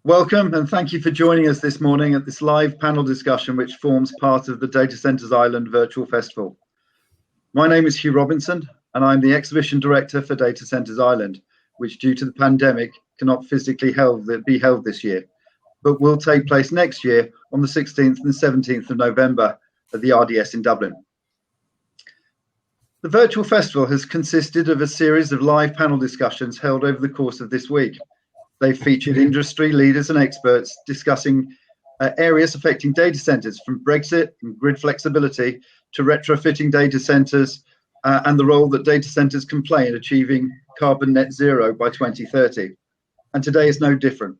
Welcome and thank you for joining us this morning at this live panel discussion which forms part of the Data Centres Ireland Virtual Festival. My name is Hugh Robinson and I'm the Exhibition Director for Data Centres Ireland, which due to the pandemic cannot physically be held this year, but will take place next year on the 16th and 17th of November at the RDS in Dublin. The virtual festival has consisted of a series of live panel discussions held over the course of this week. They've featured industry leaders and experts discussing areas affecting data centres, from Brexit and grid flexibility to retrofitting data centres and the role that data centres can play in achieving carbon net zero by 2030. And today is no different.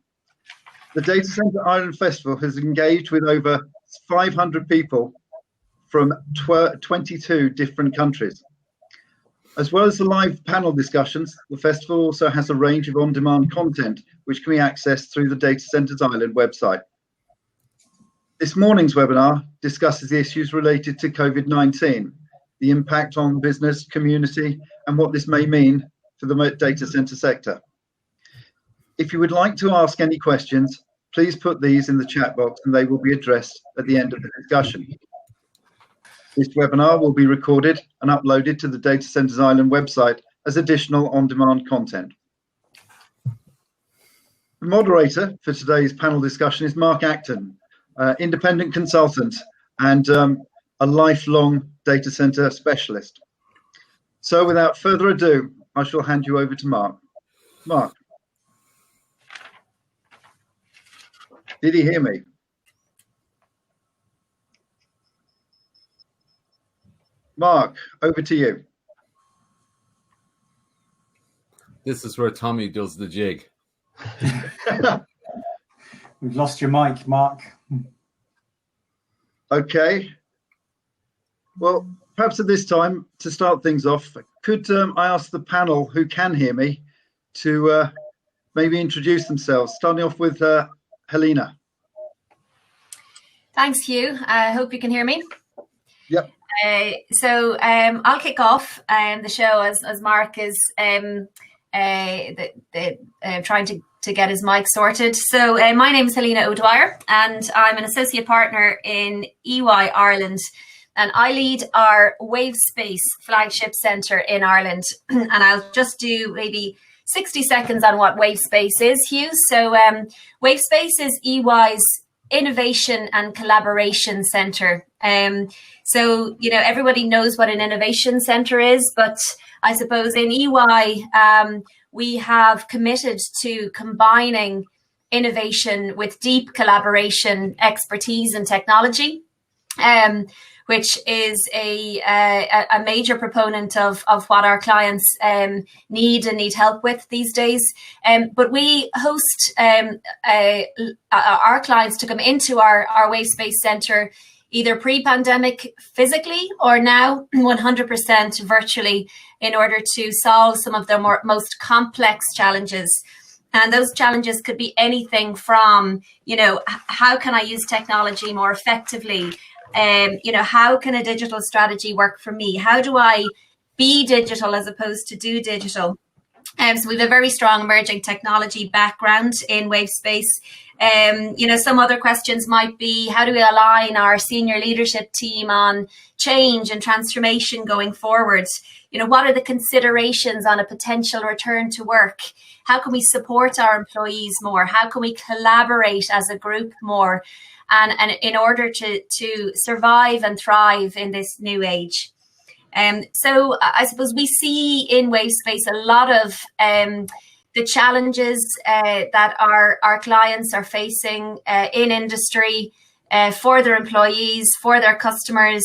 The Data Centre Ireland Festival has engaged with over 500 people from 22 different countries. As well as the live panel discussions, the festival also has a range of on-demand content which can be accessed through the Data Centres Ireland website. This morning's webinar discusses the issues related to COVID-19, the impact on business, community, and what this may mean for the data centre sector. If you would like to ask any questions, please put these in the chat box and they will be addressed at the end of the discussion. This webinar will be recorded and uploaded to the Data Centres Ireland website as additional on-demand content. The moderator for today's panel discussion is Mark Acton, independent consultant and a lifelong data centre specialist. So without further ado, I shall hand you over to Mark. Mark. Did he hear me? Mark, over to you. This is where Tommy does the jig. We've lost your mic, Mark. Okay. Well, perhaps at this time, to start things off, could I ask the panel who can hear me to maybe introduce themselves, starting off with Helena. Thanks, Hugh. I hope you can hear me. Yep. So I'll kick off the show as Mark is trying to get his mic sorted. So my name is Helena O'Dwyer and I'm an associate partner in EY Ireland, and I lead our WaveSpace flagship centre in Ireland. And I'll just do maybe 60 seconds on what WaveSpace is, Hugh. So WaveSpace is EY's Innovation and Collaboration Centre. So, you know, everybody knows what an innovation centre is, but I suppose in EY, we have committed to combining innovation with deep collaboration, expertise and technology, which is a major proponent of what our clients need help with these days. But we host our clients to come into our WaveSpace Centre either pre-pandemic physically or now 100% virtually in order to solve some of their most complex challenges. And those challenges could be anything from, you know, how can I use technology more effectively? You know, how can a digital strategy work for me? How do I be digital as opposed to do digital? So we have a very strong emerging technology background in WaveSpace. You know, some other questions might be, how do we align our senior leadership team on change and transformation going forward? You know, what are the considerations on a potential return to work? How can we support our employees more? How can we collaborate as a group more? And in order to survive and thrive in this new age. So I suppose we see in WaveSpace a lot of the challenges that our clients are facing in industry for their employees, for their customers,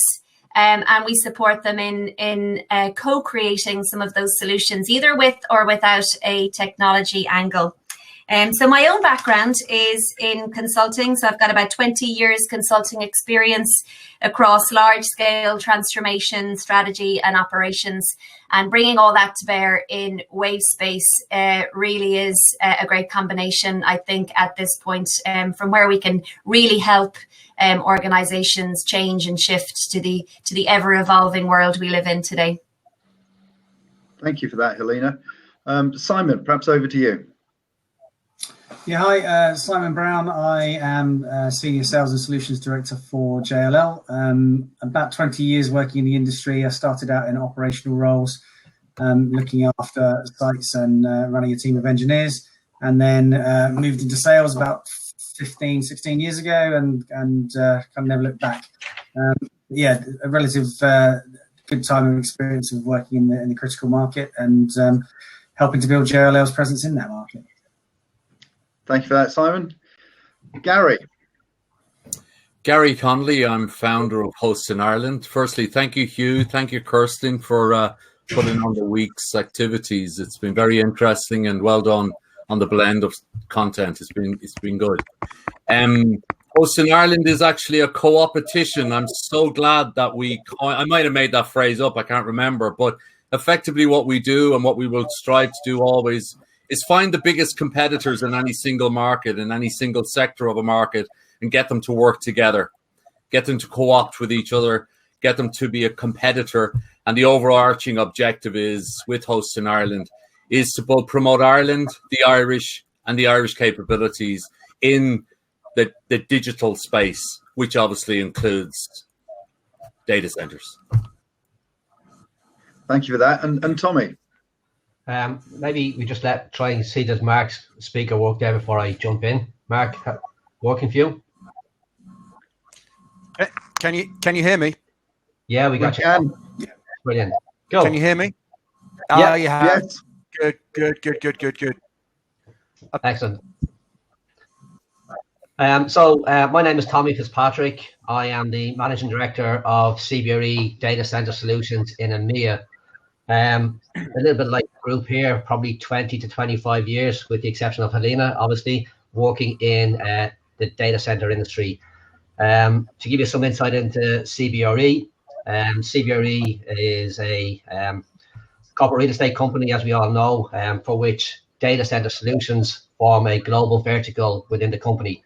and we support them in co-creating some of those solutions, either with or without a technology angle. So my own background is in consulting. So I've got about 20 years consulting experience across large scale transformation, strategy and operations. And bringing all that to bear in WaveSpace really is a great combination, I think, at this point, from where we can really help organizations change and shift to the ever evolving world we live in today. Thank you for that, Helena. Simon, perhaps over to you. Yeah, hi, Simon Brown. I am Senior Sales and Solutions Director for JLL. About 20 years working in the industry. I started out in operational roles, looking after sites and running a team of engineers, and then moved into sales about 15, 16 years ago and kind of never looked back. Yeah, a relative good time and experience of working in the critical market and helping to build JLL's presence in that market. Thank you for that, Simon. Gary. Gary Connolly, I'm founder of Hosts in Ireland. Firstly, thank you, Hugh. Thank you, Kirsten, for putting on the week's activities. It's been very interesting and well done on the blend of content. It's been good. Hosts in Ireland is actually a co-opetition. I'm so glad that I might have made that phrase up, I can't remember, but effectively what we do and what we will strive to do always is find the biggest competitors in any single market, in any single sector of a market, and get them to work together, get them to co-opt with each other, get them to be a competitor. And the overarching objective is, with Hosts in Ireland, is to both promote Ireland, the Irish, and the Irish capabilities in the digital space, which obviously includes data centers. Thank you for that. And Tommy? Maybe we just try and see does Mark's speaker work there before I jump in. Mark, working for you? Can you hear me? Yeah, we got you. Can. Brilliant. Go. Can you hear me? Yeah. You have. Yes. Good. Excellent. My name is Tommy Fitzpatrick. I am the Managing Director of CBRE Data Center Solutions in EMEA. A little bit like the group here, probably 20 to 25 years, with the exception of Helena, obviously, working in the data center industry. To give you some insight into CBRE, CBRE is a corporate real estate company, as we all know, for which data center solutions form a global vertical within the company.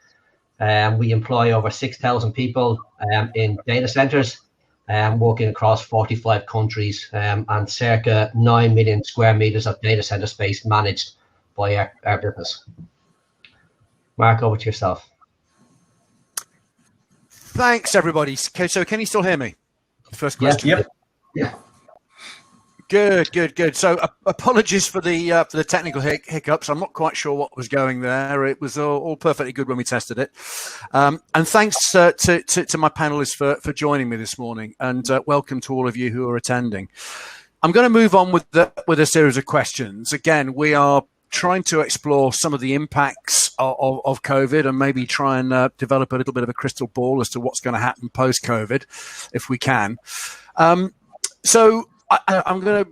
We employ over 6,000 people in data centers, working across 45 countries, and circa 9 million square meters of data center space managed by our business. Mark, over to yourself. Thanks, everybody. Okay, so can you still hear me? First question. Yep. Yeah. Good. So apologies for the technical hiccups. I'm not quite sure what was going there. It was all perfectly good when we tested it. And thanks to my panelists for joining me this morning, and welcome to all of you who are attending. I'm going to move on with a series of questions. Again, we are trying to explore some of the impacts of COVID and maybe try and develop a little bit of a crystal ball as to what's going to happen post-COVID, if we can. So I'm going to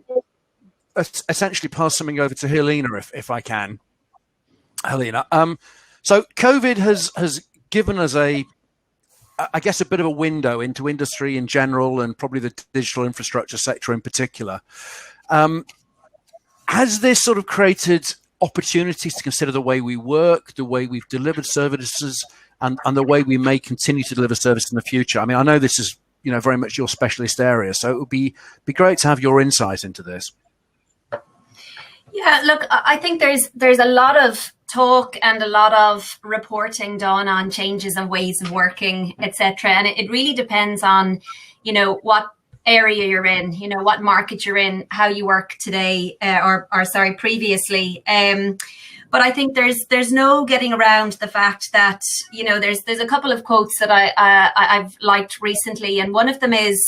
essentially pass something over to Helena, if I can. Helena, so COVID has given us I guess, a bit of a window into industry in general and probably the digital infrastructure sector in particular. Has this sort of created opportunities to consider the way we work, the way we've delivered services, and the way we may continue to deliver service in the future? I mean, I know this is very much your specialist area, so it would be great to have your insight into this. Yeah, look, I think there's a lot of talk and a lot of reporting done on changes of ways of working, etc. And it really depends on, what area you're in, what market you're in, how you work today, or previously. But I think there's no getting around the fact that, there's a couple of quotes that I've liked recently, and one of them is,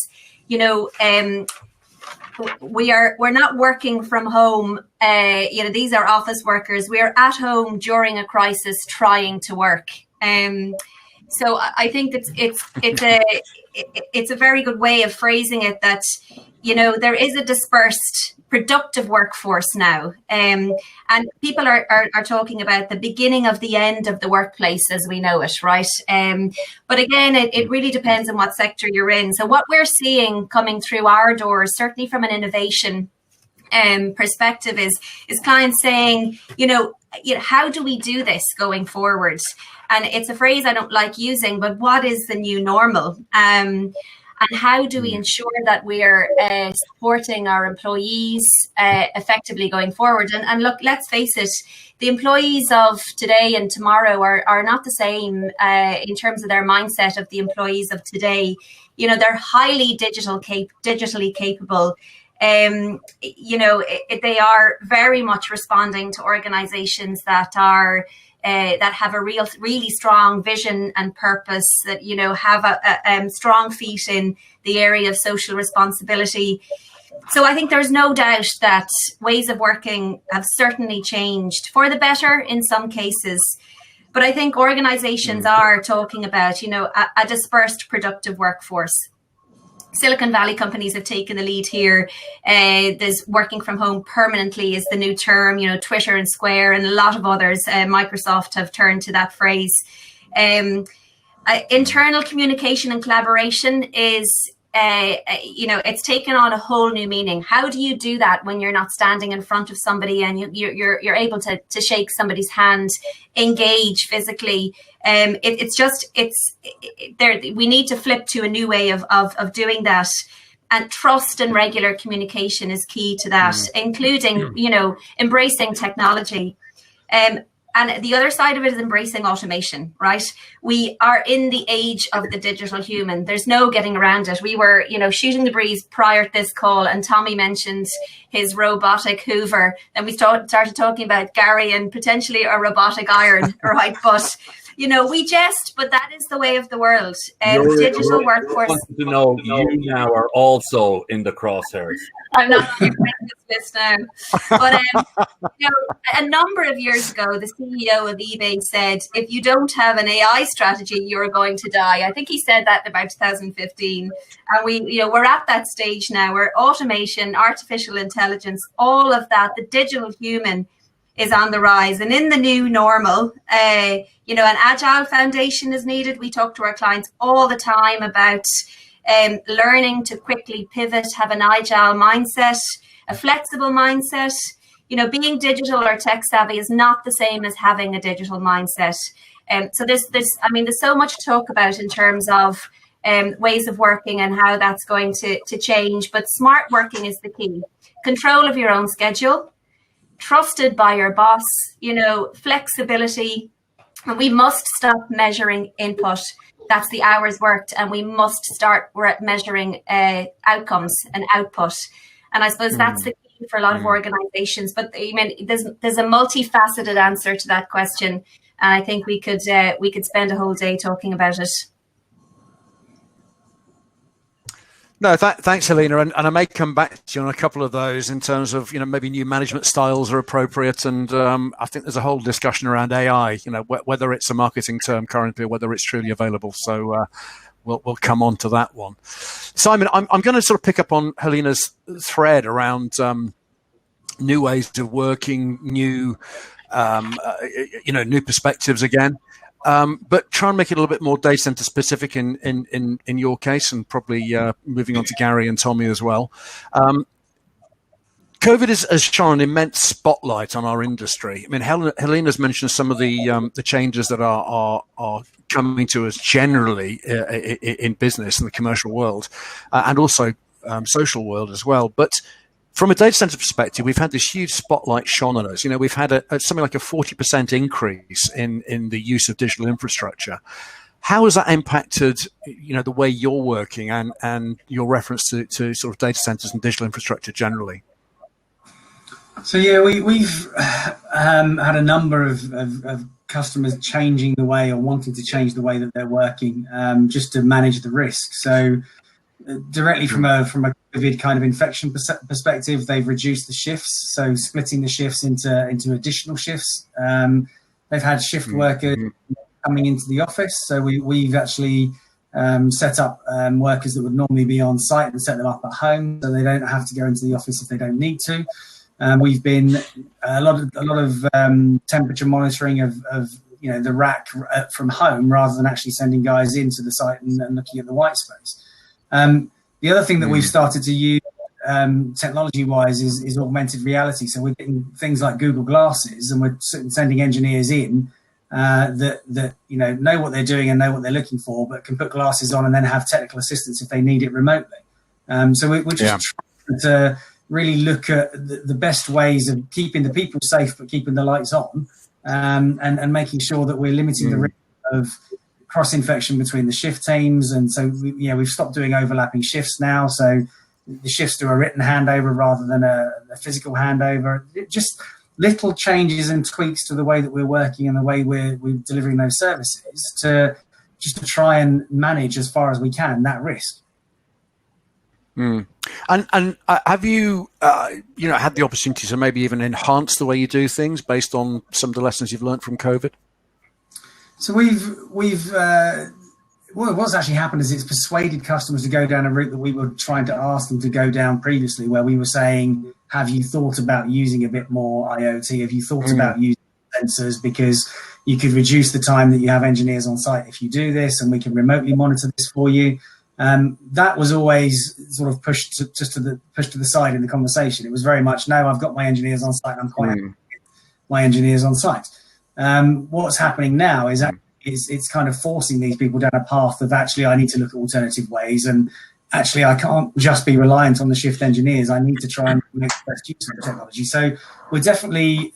we're not working from home. These are office workers. We are at home during a crisis, trying to work. So I think it's a very good way of phrasing it, that there is a dispersed, productive workforce now, and people are talking about the beginning of the end of the workplace as we know it, right? But again, it really depends on what sector you're in. So what we're seeing coming through our doors, certainly from an innovation perspective, is clients saying, how do we do this going forward? And it's a phrase I don't like using, but what is the new normal? And and how do we ensure that we're supporting our employees effectively going forward? And look, let's face it, the employees of today and tomorrow are not the same in terms of their mindset of the employees of today. You know, they're highly digitally capable. You know, they are very much responding to organizations that are that have a really strong vision and purpose, that, you know, have a strong feet in the area of social responsibility. So I think there's no doubt that ways of working have certainly changed for the better in some cases. But I think organizations are talking about, you know, a dispersed productive workforce. Silicon Valley companies have taken the lead here. There's working from home permanently is the new term. You know, Twitter and Square and a lot of others, Microsoft, have turned to that phrase. Internal communication and collaboration is, you know, it's taken on a whole new meaning. How do you do that when you're not standing in front of somebody and you're able to shake somebody's hand, engage physically? We need to flip to a new way of doing that. And trust and regular communication is key to that, including, you know, embracing technology. And the other side of it is embracing automation, right? We are in the age of the digital human. There's no getting around it. We were, you know, shooting the breeze prior to this call, and Tommy mentioned his robotic Hoover. Then we started talking about Gary and potentially a robotic iron, right? But, you know, we jest, but that is the way of the world. Digital workforce. To know you now are also in the crosshairs. I'm not on your list now. But you know, a number of years ago, the CEO of eBay said, if you don't have an AI strategy, you're going to die. I think he said that in about 2015. And we're at that stage now where automation, artificial intelligence, all of that, the digital human is on the rise. And in the new normal, you know, an agile foundation is needed. We talk to our clients all the time about learning to quickly pivot, have an agile mindset, a flexible mindset. You know, being digital or tech savvy is not the same as having a digital mindset. So there's so much to talk about in terms of ways of working and how that's going to change. But smart working is the key. Control of your own schedule, trusted by your boss, you know, flexibility. And we must stop measuring input. That's the hours worked, and we must start measuring outcomes and output. And I suppose that's the key for a lot of organizations. But I mean, there's a multifaceted answer to that question, and I think we could spend a whole day talking about it. No, thanks, Helena. And I may come back to you on a couple of those in terms of, you know, maybe new management styles are appropriate. And I think there's a whole discussion around AI, you know, whether it's a marketing term currently or whether it's truly available. So we'll come on to that one. Simon, I'm going to sort of pick up on Helena's thread around new ways of working, new perspectives again. But try and make it a little bit more data center specific in your case, and probably moving on to Gary and Tommy as well. COVID has shone an immense spotlight on our industry. I mean, Helena's mentioned some of the changes that are coming to us generally in business and the commercial world, and also social world as well. But from a data center perspective, we've had this huge spotlight shone on us. You know, we've had something like a 40% increase in the use of digital infrastructure. How has that impacted, you know, the way you're working and your reference to sort of data centers and digital infrastructure generally? So yeah, we've had a number of customers changing the way or wanting to change the way that they're working, just to manage the risk. So directly from a COVID kind of infection perspective, they've reduced the shifts, so splitting the shifts into additional shifts. They've had shift workers coming into the office, so we've actually set up workers that would normally be on site and set them up at home, so they don't have to go into the office if they don't need to. We've been a lot of temperature monitoring of you know, the rack from home rather than actually sending guys into the site and looking at the white space. The other thing that we've started to use technology-wise is augmented reality. So we're getting things like Google Glasses, and we're sending engineers in that know what they're doing and know what they're looking for, but can put glasses on and then have technical assistance if they need it remotely. So we're just trying to really look at the best ways of keeping the people safe but keeping the lights on, and making sure that we're limiting the risk of cross-infection between the shift teams. And so we've stopped doing overlapping shifts now, so the shifts do a written handover rather than a physical handover. Just little changes and tweaks to the way that we're working and the way we're delivering those services to try and manage as far as we can that risk. And have you had the opportunity to maybe even enhance the way you do things based on some of the lessons you've learned from COVID? So what's actually happened is it's persuaded customers to go down a route that we were trying to ask them to go down previously, where we were saying, have you thought about using a bit more IoT? Have you thought about using sensors? Because you could reduce the time that you have engineers on site if you do this, and we can remotely monitor this for you. That was always sort of pushed to the side in the conversation. It was very much, no, I've got my engineers on site, and I'm quite happy with my engineers on site. What's happening now is it's kind of forcing these people down a path of actually, I need to look at alternative ways, and actually I can't just be reliant on the shift engineers. I need to try and make the best use of the technology. So we're definitely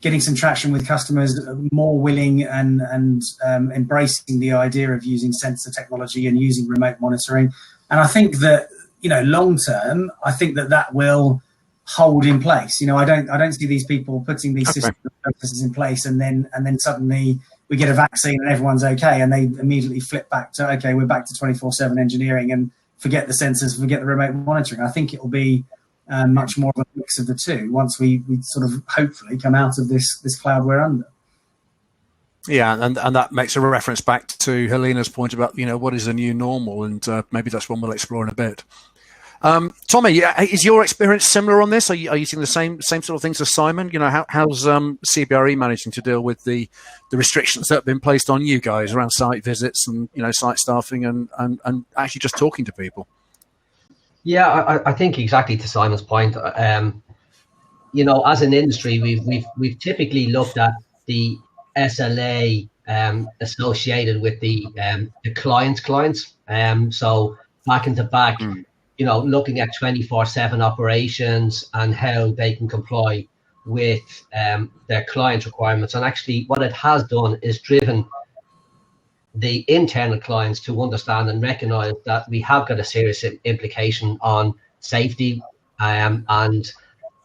getting some traction with customers, more willing and embracing the idea of using sensor technology and using remote monitoring. And I think that, long term, I think that will hold in place. I don't see these people putting these systems and processes in place and then suddenly we get a vaccine and everyone's okay, and they immediately flip back to, okay, we're back to 24/7 engineering and forget the sensors, forget the remote monitoring. I think it will be much more of a mix of the two once we sort of hopefully come out of this cloud we're under. Yeah, and that makes a reference back to Helena's point about, what is the new normal, and maybe that's one we'll explore in a bit. Tommy, is your experience similar on this? Are you seeing the same sort of things as Simon? How's CBRE managing to deal with the restrictions that have been placed on you guys around site visits and site staffing and actually just talking to people? Yeah, I think exactly to Simon's point. As an industry, we've typically looked at the SLA associated with the clients. So back into back. Looking at 24/7 operations and how they can comply with their client requirements. And actually what it has done is driven the internal clients to understand and recognize that we have got a serious implication on safety, and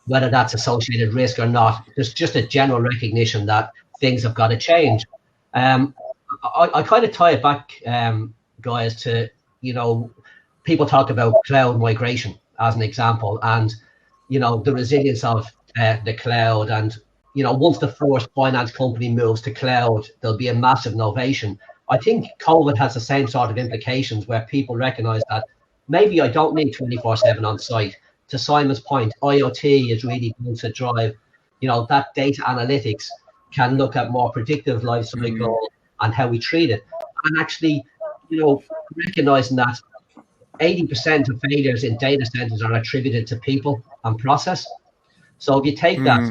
whether that's associated risk or not, there's just a general recognition that things have got to change. I kind of tie it back, guys, to, people talk about cloud migration as an example, and the resilience of the cloud, and once the first finance company moves to cloud, there'll be a massive innovation. I think COVID has the same sort of implications, where people recognize that maybe I don't need 24/7 on site. To Simon's point, IoT is really going to drive, that data analytics can look at more predictive life cycle and how we treat it, and actually, recognizing that 80% of failures in data centers are attributed to people and process. So if you take that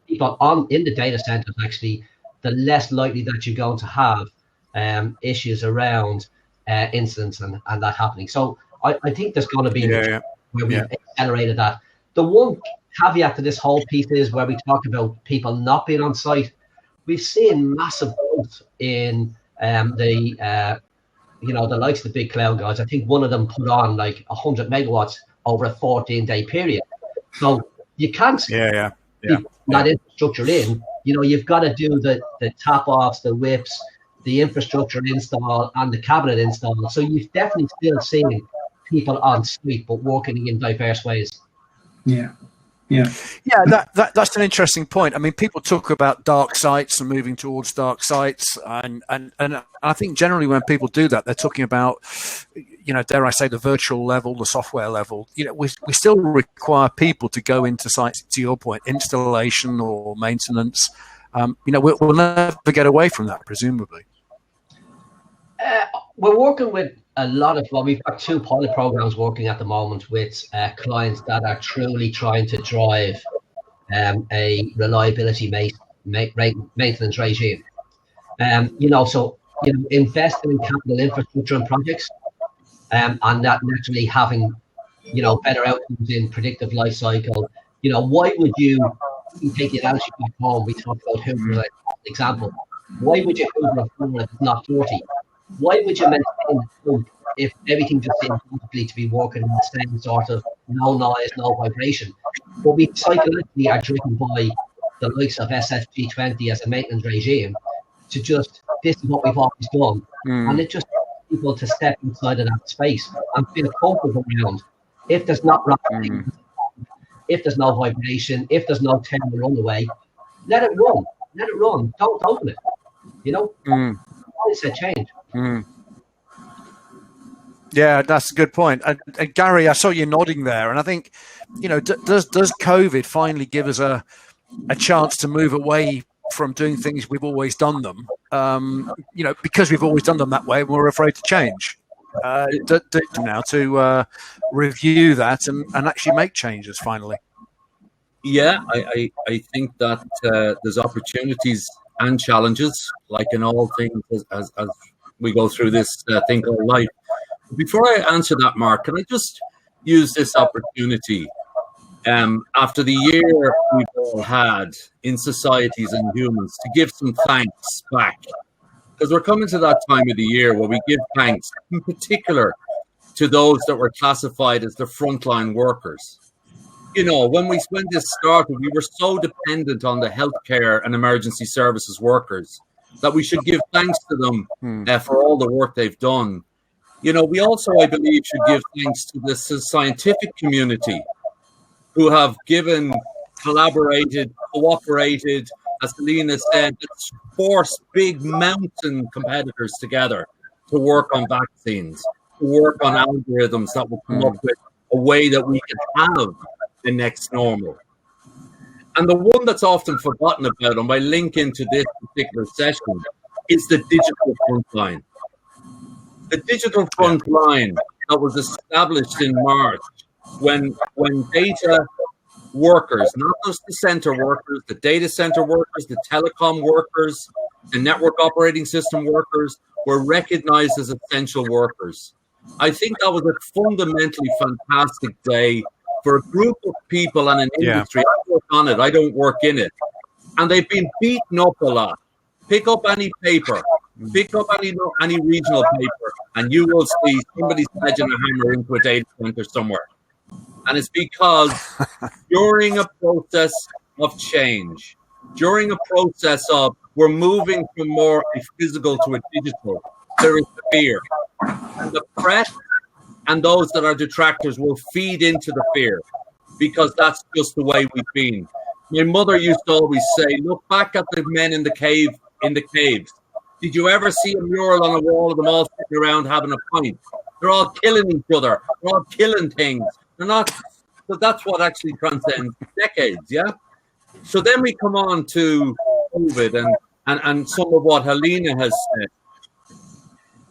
people in the data centers, actually, the less likely that you're going to have issues around incidents and that happening. So I think there's going to be where we've accelerated that. The one caveat to this whole piece is where we talk about people not being on site. We've seen massive growth in the likes of the big cloud guys. I think one of them put on like 100 megawatts over a 14-day period. So you can't that infrastructure in. You've got to do the tap-offs, the whips, the infrastructure install, and the cabinet install. So you've definitely still seen people on site, but working in diverse ways. That's an interesting point. I mean, people talk about dark sites and moving towards dark sites, and I think generally when people do that, they're talking about, dare I say, the virtual level, the software level. We still require people to go into sites, to your point, installation or maintenance. We'll never get away from that, presumably. We're working with a lot of, we've got 2 pilot programs working at the moment with clients that are truly trying to drive a reliability maintenance regime. Investing in capital infrastructure and projects, and that naturally having, better outcomes in predictive life cycle. Why would you take the analogy back home? We talked about Hoover as an example. Why would you Hoover a floor that's not dirty? Why would you maintain the pump if everything just seems to be working in the same sort of no noise, no vibration? But we psychologically are driven by the likes of SFG20 as a maintenance regime to just, this is what we've always done. And it just people to step inside of that space and feel comfortable around. If there's not rapping, if there's no vibration, if there's no thermal runaway, let it run. Let it run. Don't open it. Mindset change. Yeah, that's a good point. And Gary, I saw you nodding there, and I think, does COVID finally give us a chance to move away from doing things we've always done them? Because we've always done them that way, we're afraid to change. Now to review that and actually make changes finally. Yeah, I think that there's opportunities and challenges, like in all things, as we go through this thing called life. Before I answer that, Mark, can I just use this opportunity after the year we've all had in societies and humans to give some thanks back? Because we're coming to that time of the year where we give thanks, in particular, to those that were classified as the frontline workers. When this started, we were so dependent on the healthcare and emergency services workers that we should give thanks to them for all the work they've done. We also, I believe, should give thanks to the scientific community who have given, collaborated, cooperated, as Helena said, let's force big mountain competitors together to work on vaccines, to work on algorithms that will come up with a way that we can have the next normal. And the one that's often forgotten about, and by link into this particular session, is the digital frontline. The digital frontline that was established in March when data workers, not just the center workers, the data center workers, the telecom workers, the network operating system workers were recognized as essential workers. I think that was a fundamentally fantastic day for a group of people and an industry. I work on it, I don't work in it. And they've been beaten up a lot. Pick up any paper, pick up any regional paper, and you will see somebody sledging a hammer into a data center somewhere. And it's because during a process of change, during a process of we're moving from more a physical to a digital, there is fear. And the press and those that are detractors will feed into the fear because that's just the way we've been. My mother used to always say, look back at the men in the caves. Did you ever see a mural on a wall of them all sitting around having a pint? They're all killing each other. They're all killing things. They're not. So that's what actually transcends decades, yeah? So then we come on to COVID and some of what Helena has said.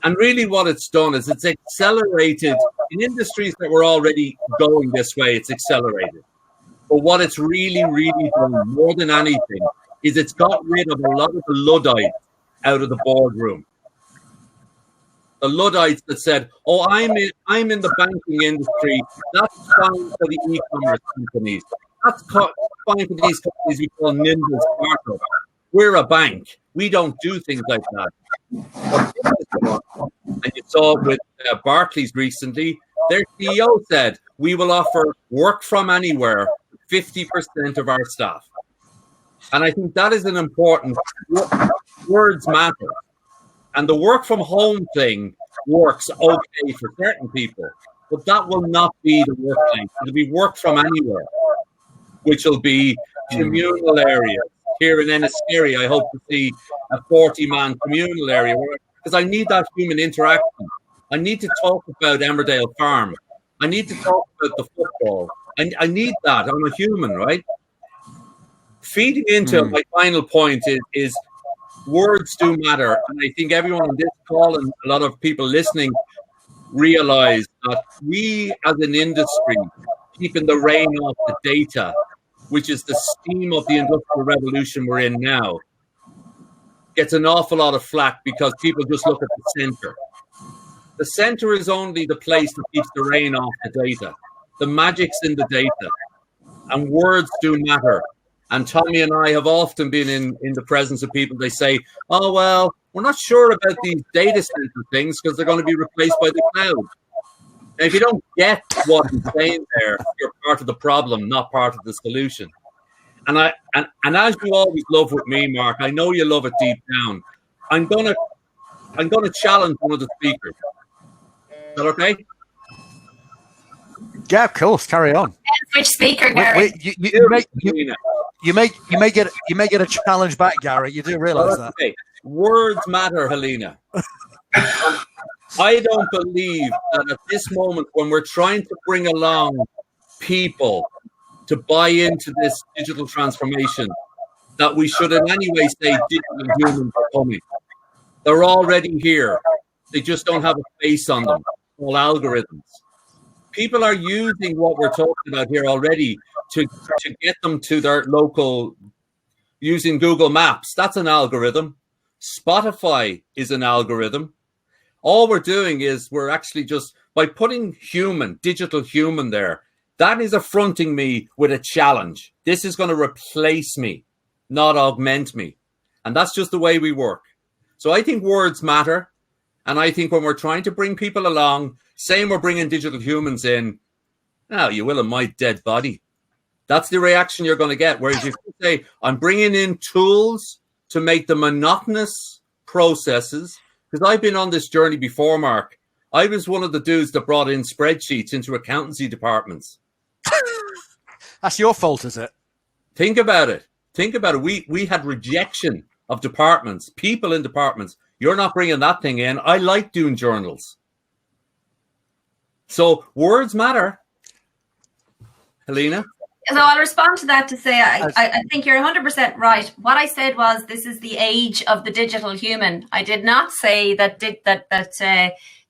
And really what it's done is it's accelerated in industries that were already going this way, it's accelerated. But what it's really, really done more than anything is it's got rid of a lot of the Luddites out of the boardroom. The Luddites that said, oh, I'm in the banking industry. That's fine for the e-commerce companies. That's fine for these companies we call nimble startups. We're a bank. We don't do things like that. And you saw with Barclays recently, their CEO said, we will offer work from anywhere, 50% of our staff. And I think that is an important, words matter. And the work from home thing works okay for certain people, but that will not be the workplace. It'll be work from anywhere, which will be communal areas. Here in Enniskerry, I hope to see a 40-man communal area because I need that human interaction. I need to talk about Emmerdale Farm. I need to talk about the football. I need that. I'm a human, right? Feeding into my final point is words do matter. And I think everyone on this call and a lot of people listening realize that we as an industry, keeping the rein off the data, which is the steam of the industrial revolution we're in now, gets an awful lot of flack because people just look at the center. The center is only the place that keeps the rain off the data. The magic's in the data, and words do matter. And Tommy and I have often been in the presence of people. They say, oh, well, we're not sure about these data center things because they're going to be replaced by the cloud. And if you don't get what I'm saying there, you're part of the problem, not part of the solution. And as you always love with me, Mark, I know you love it deep down. I'm gonna challenge one of the speakers. Is that okay? Yeah, of course. Carry on. Which speaker, Gary? You may get a challenge back, Gary. You do realise that. Okay. Words matter, Helena. I don't believe that at this moment, when we're trying to bring along people to buy into this digital transformation, that we should in any way say digital humans are coming. They're already here. They just don't have a face on them. All algorithms. People are using what we're talking about here already to get them to their local, using Google Maps. That's an algorithm. Spotify is an algorithm. All we're doing is we're actually just, by putting human, digital human there, that is affronting me with a challenge. This is going to replace me, not augment me. And that's just the way we work. So I think words matter. And I think when we're trying to bring people along, saying we're bringing digital humans in, now you will in my dead body. That's the reaction you're going to get. Whereas if you say, I'm bringing in tools to make the monotonous processes, because I've been on this journey before, Mark. I was one of the dudes that brought in spreadsheets into accountancy departments. That's your fault, is it? Think about it. We had rejection of departments, people in departments. You're not bringing that thing in. I like doing journals. So words matter. Helena? So I'll respond to that to say I think you're 100% right. What I said was this is the age of the digital human. I did not say that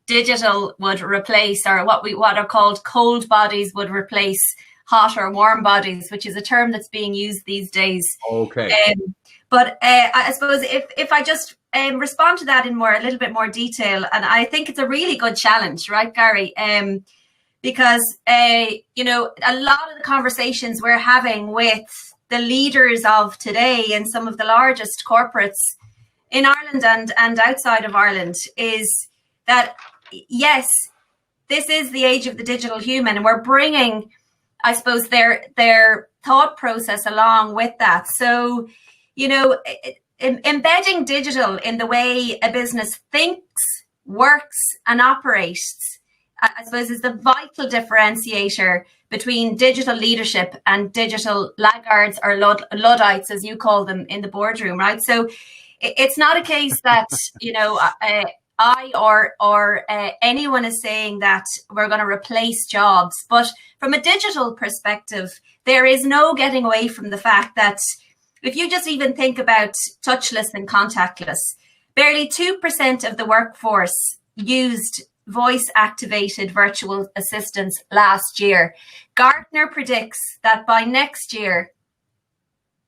digital would replace, or what are called cold bodies would replace hot or warm bodies, which is a term that's being used these days. Okay. But I suppose if I just respond to that in a little bit more detail, and I think it's a really good challenge, right, Gary? Because, a lot of the conversations we're having with the leaders of today and some of the largest corporates in Ireland and outside of Ireland is that, yes, this is the age of the digital human, and we're bringing, I suppose, their thought process along with that. So, embedding digital in the way a business thinks, works, and operates, I suppose, is the vital differentiator between digital leadership and digital laggards or Luddites, as you call them, in the boardroom, right? So it's not a case that, I or anyone is saying that we're going to replace jobs. But from a digital perspective, there is no getting away from the fact that if you just even think about touchless and contactless, barely 2% of the workforce used voice-activated virtual assistants last year. Gartner predicts that by next year,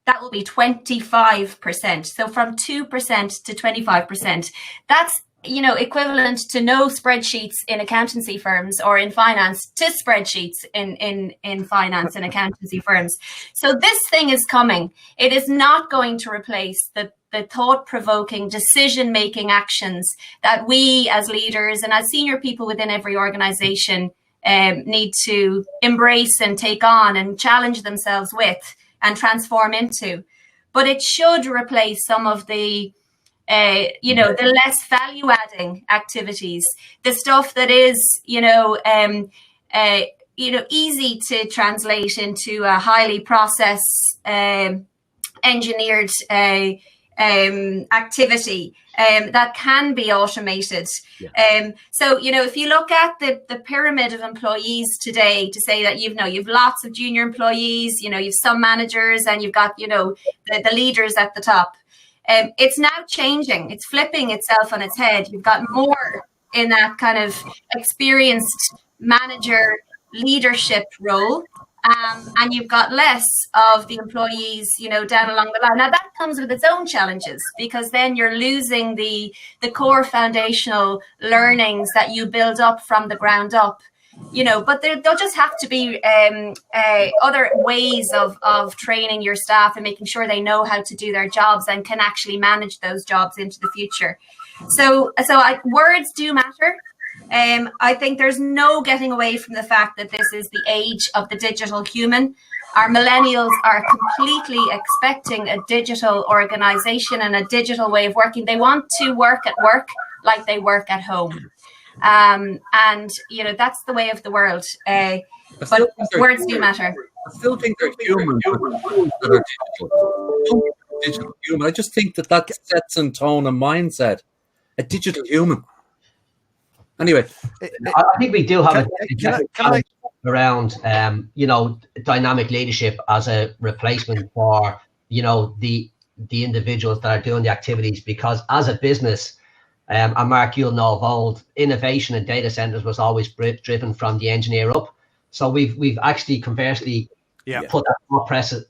that will be 25%. So from 2% to 25%. That's, equivalent to no spreadsheets in accountancy firms or in finance to spreadsheets in finance and accountancy firms. So this thing is coming. It is not going to replace the thought-provoking decision-making actions that we as leaders and as senior people within every organization need to embrace and take on and challenge themselves with and transform into. But it should replace some of the the less value-adding activities, the stuff that is, easy to translate into a highly process engineered activity that can be automated. Yeah. So, if you look at the pyramid of employees today, to say that you've lots of junior employees, you've some managers, and you've got, the leaders at the top. It's now changing. It's flipping itself on its head. You've got more in that kind of experienced manager leadership role. and you've got less of the employees, down along the line. Now that comes with its own challenges, because then you're losing the core foundational learnings that you build up from the ground up. But there'll just have to be other ways of training your staff and making sure they know how to do their jobs and can actually manage those jobs into the future. So words do matter. I think there's no getting away from the fact that this is the age of the digital human. Our millennials are completely expecting a digital organization and a digital way of working. They want to work at work like they work at home. And that's the way of the world. But words do matter. I still think they're human that are digital human. I just think that sets in tone and mindset. A digital human. Anyway, I think we do have a around dynamic leadership as a replacement for the individuals that are doing the activities, because as a business, and Mark, you'll know of old, innovation in data centers was always driven from the engineer up. So we've actually conversely put that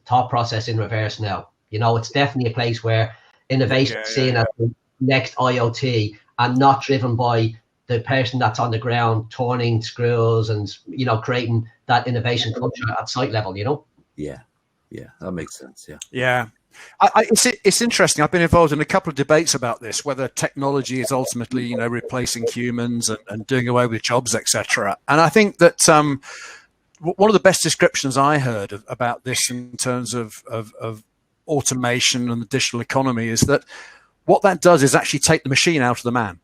thought process in reverse now. It's definitely a place where innovation is seen as the next IoT and not driven by the person that's on the ground turning screws and creating that innovation culture at site level. Yeah, that makes sense. Yeah. It's interesting. I've been involved in a couple of debates about this, whether technology is ultimately, replacing humans and doing away with jobs, etc. And I think that one of the best descriptions I heard about this in terms of automation and the digital economy is that what that does is actually take the machine out of the man.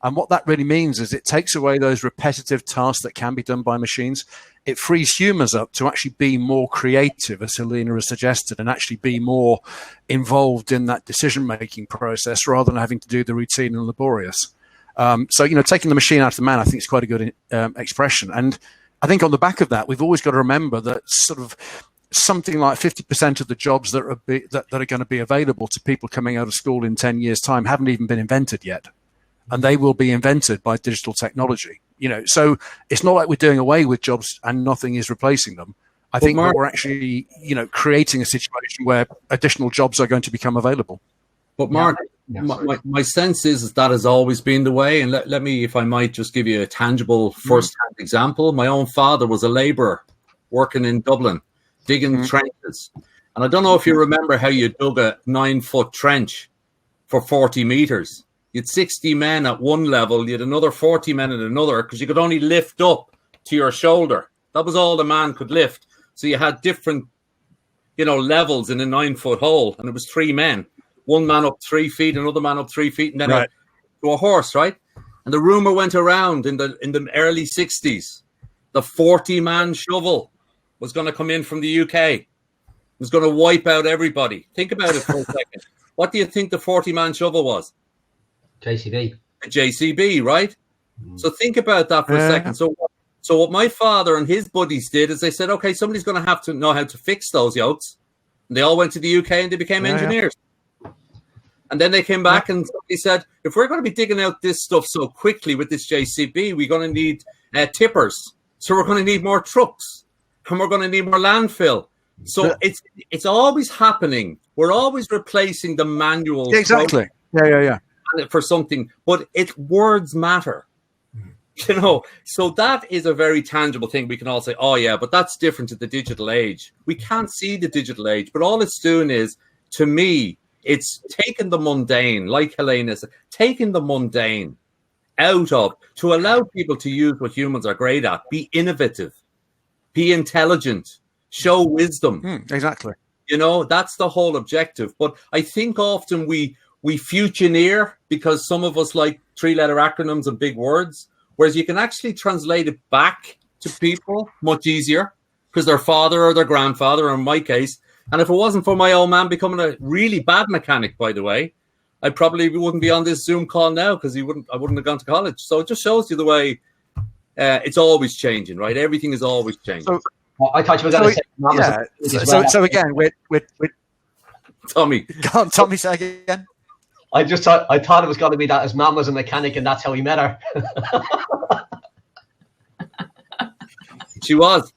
And what that really means is it takes away those repetitive tasks that can be done by machines. It frees humans up to actually be more creative, as Helena has suggested, and actually be more involved in that decision-making process rather than having to do the routine and laborious. So, taking the machine out of the man, I think is quite a good expression. And I think on the back of that, we've always got to remember that sort of something like 50% of the jobs that are going to be available to people coming out of school in 10 years' time haven't even been invented yet. And they will be invented by digital technology. So it's not like we're doing away with jobs and nothing is replacing them. I think we're actually, creating a situation where additional jobs are going to become available. But Mark, my sense is that has always been the way. And let me, if I might, just give you a tangible first-hand example. My own father was a labourer working in Dublin, digging trenches. And I don't know if you remember how you dug a 9-foot trench for 40 metres. You had 60 men at one level, you had another 40 men at another, because you could only lift up to your shoulder. That was all the man could lift. So you had different, levels in a 9-foot hole, and it was 3 men. One man up 3 feet, another man up 3 feet, and then to a horse, right? And the rumor went around in the early 60s. The 40-man shovel was going to come in from the UK. It was going to wipe out everybody. Think about it for a second. What do you think the 40-man shovel was? JCB. A JCB, right? So think about that for a second. So what my father and his buddies did is they said, okay, somebody's going to have to know how to fix those yokes. And they all went to the UK and they became engineers. And then they came back and somebody said, if we're going to be digging out this stuff so quickly with this JCB, we're going to need tippers. So we're going to need more trucks and we're going to need more landfill. So it's always happening. We're always replacing the manual. Yeah, exactly. Yeah. For something, but words matter, so that is a very tangible thing. We can all say, oh yeah, but that's different to the digital age. We can't see the digital age, but all it's doing is, to me, it's taking the mundane, like Helena said, taking the mundane out of, to allow people to use what humans are great at, be innovative, be intelligent, show wisdom. Exactly. That's the whole objective. But I think often we future-near, because some of us like 3-letter acronyms and big words, whereas you can actually translate it back to people much easier, because their father or their grandfather, or in my case, and if it wasn't for my old man becoming a really bad mechanic, by the way, I probably wouldn't be on this Zoom call now, because I wouldn't have gone to college. So it just shows you the way it's always changing, right? Everything is always changing. So, I thought you were going to say... So again, we're Tommy. Go on, Tommy, say again. I thought it was going to be that his mum was a mechanic and that's how he met her. She was.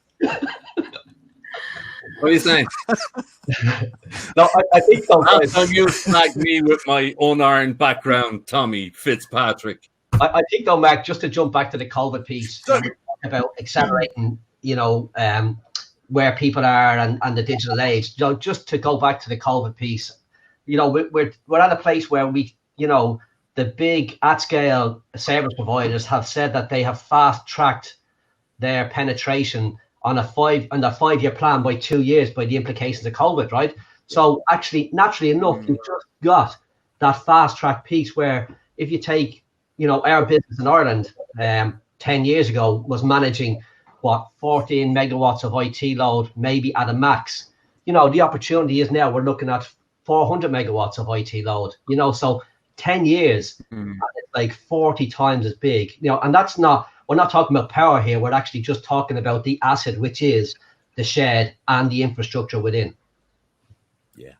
What are you saying? No, I think so. Last time you snagged me with my unarmed background, Tommy Fitzpatrick. I think though, Mark, just to jump back to the COVID piece about accelerating, where people are and the digital age. Just to go back to the COVID piece, we're at a place where the big at-scale service providers have said that they have fast-tracked their penetration on a 5-year plan by 2 years by the implications of COVID, right? So actually, naturally enough, you've just got that fast-track piece where if you take, our business in Ireland 10 years ago was managing 14 megawatts of IT load, maybe at a max. The opportunity is now we're looking at 400 megawatts of IT load, so 10 years, it's like 40 times as big, and we're not talking about power here. We're actually just talking about the asset, which is the shed and the infrastructure within. Yeah.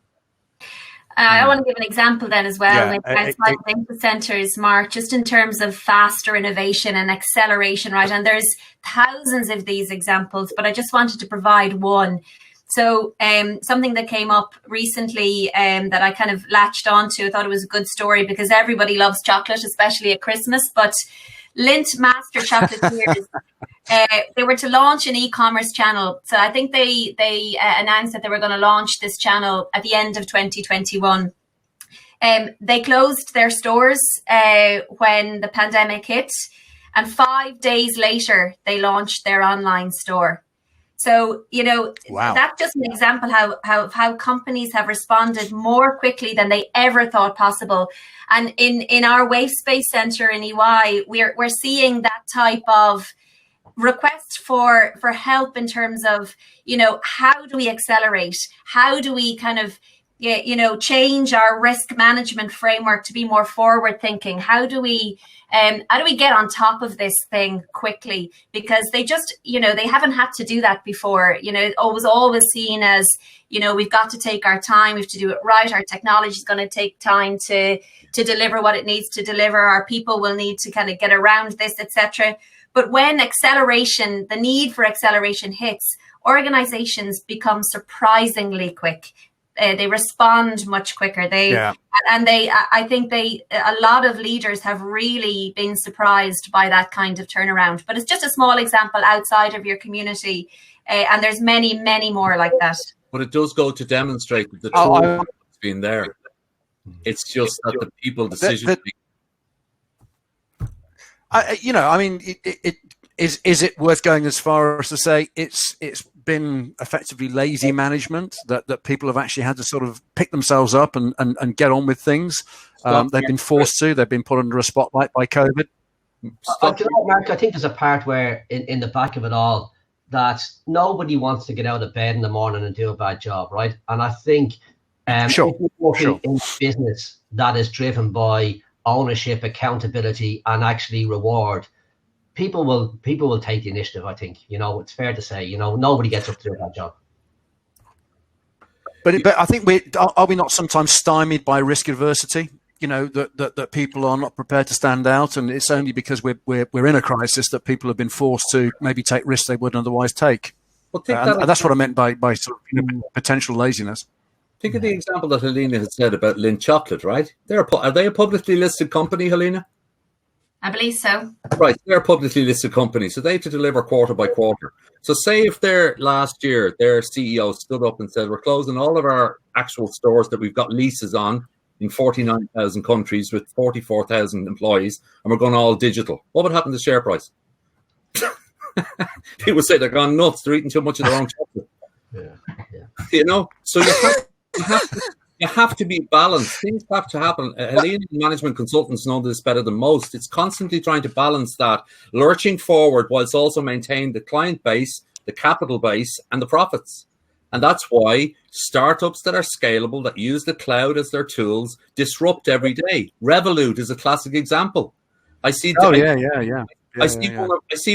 I want to give an example then as well, outside data centers, Mark, just in terms of faster innovation and acceleration, right? And there's thousands of these examples, but I just wanted to provide one. So something that came up recently that I kind of latched onto, I thought it was a good story because everybody loves chocolate, especially at Christmas, but Lindt Master Chocolatiers, they were to launch an e-commerce channel. So I think they announced that they were going to launch this channel at the end of 2021. They closed their stores when the pandemic hit, and 5 days later, they launched their online store. So, wow. That's just an example how companies have responded more quickly than they ever thought possible. And in our Wave Space Centre in EY, we're seeing that type of request for help in terms of, how do we accelerate? How do we kind of, change our risk management framework to be more forward thinking? How do we get on top of this thing quickly? Because they just, they haven't had to do that before. It was always seen as, we've got to take our time. We have to do it right. Our technology is going to take time to deliver what it needs to deliver. Our people will need to kind of get around this, etc. But when the need for acceleration hits, organizations become surprisingly quick. They respond much quicker. I think a lot of leaders have really been surprised by that kind of turnaround. But it's just a small example outside of your community, and there's many, many more like that. But it does go to demonstrate that the tool has been there. It's just that the people decision. Is it worth going as far as to say it's been effectively lazy management that people have actually had to sort of pick themselves up and get on with things? They've been forced to. They've been put under a spotlight by COVID. Mark, I think there's a part where in the back of it all that nobody wants to get out of bed in the morning and do a bad job, right? And I think if you're working in business that is driven by ownership, accountability, and actually reward, people will take the initiative. I think it's fair to say nobody gets up to do that job. But I think are we not sometimes stymied by risk adversity? That people are not prepared to stand out, and it's only because we're in a crisis that people have been forced to maybe take risks they wouldn't otherwise take. Well, and that's what I meant by sort of potential laziness. Think of the example that Helena had said about Lindt Chocolate, right? Are they a publicly listed company, Helena? I believe so. Right, they're a publicly listed company, so they have to deliver quarter by quarter. So say if last year their CEO stood up and said, we're closing all of our actual stores that we've got leases on in 49,000 countries with 44,000 employees, and we're going all digital. What would happen to the share price? People say they're gone nuts, they're eating too much of their own chocolate. Yeah. So you have to be balanced. Things have to happen. Helena management consultants know this better than most. It's constantly trying to balance that, lurching forward whilst also maintaining the client base, the capital base, and the profits. And that's why startups that are scalable, that use the cloud as their tools, disrupt every day. Revolut is a classic example. I see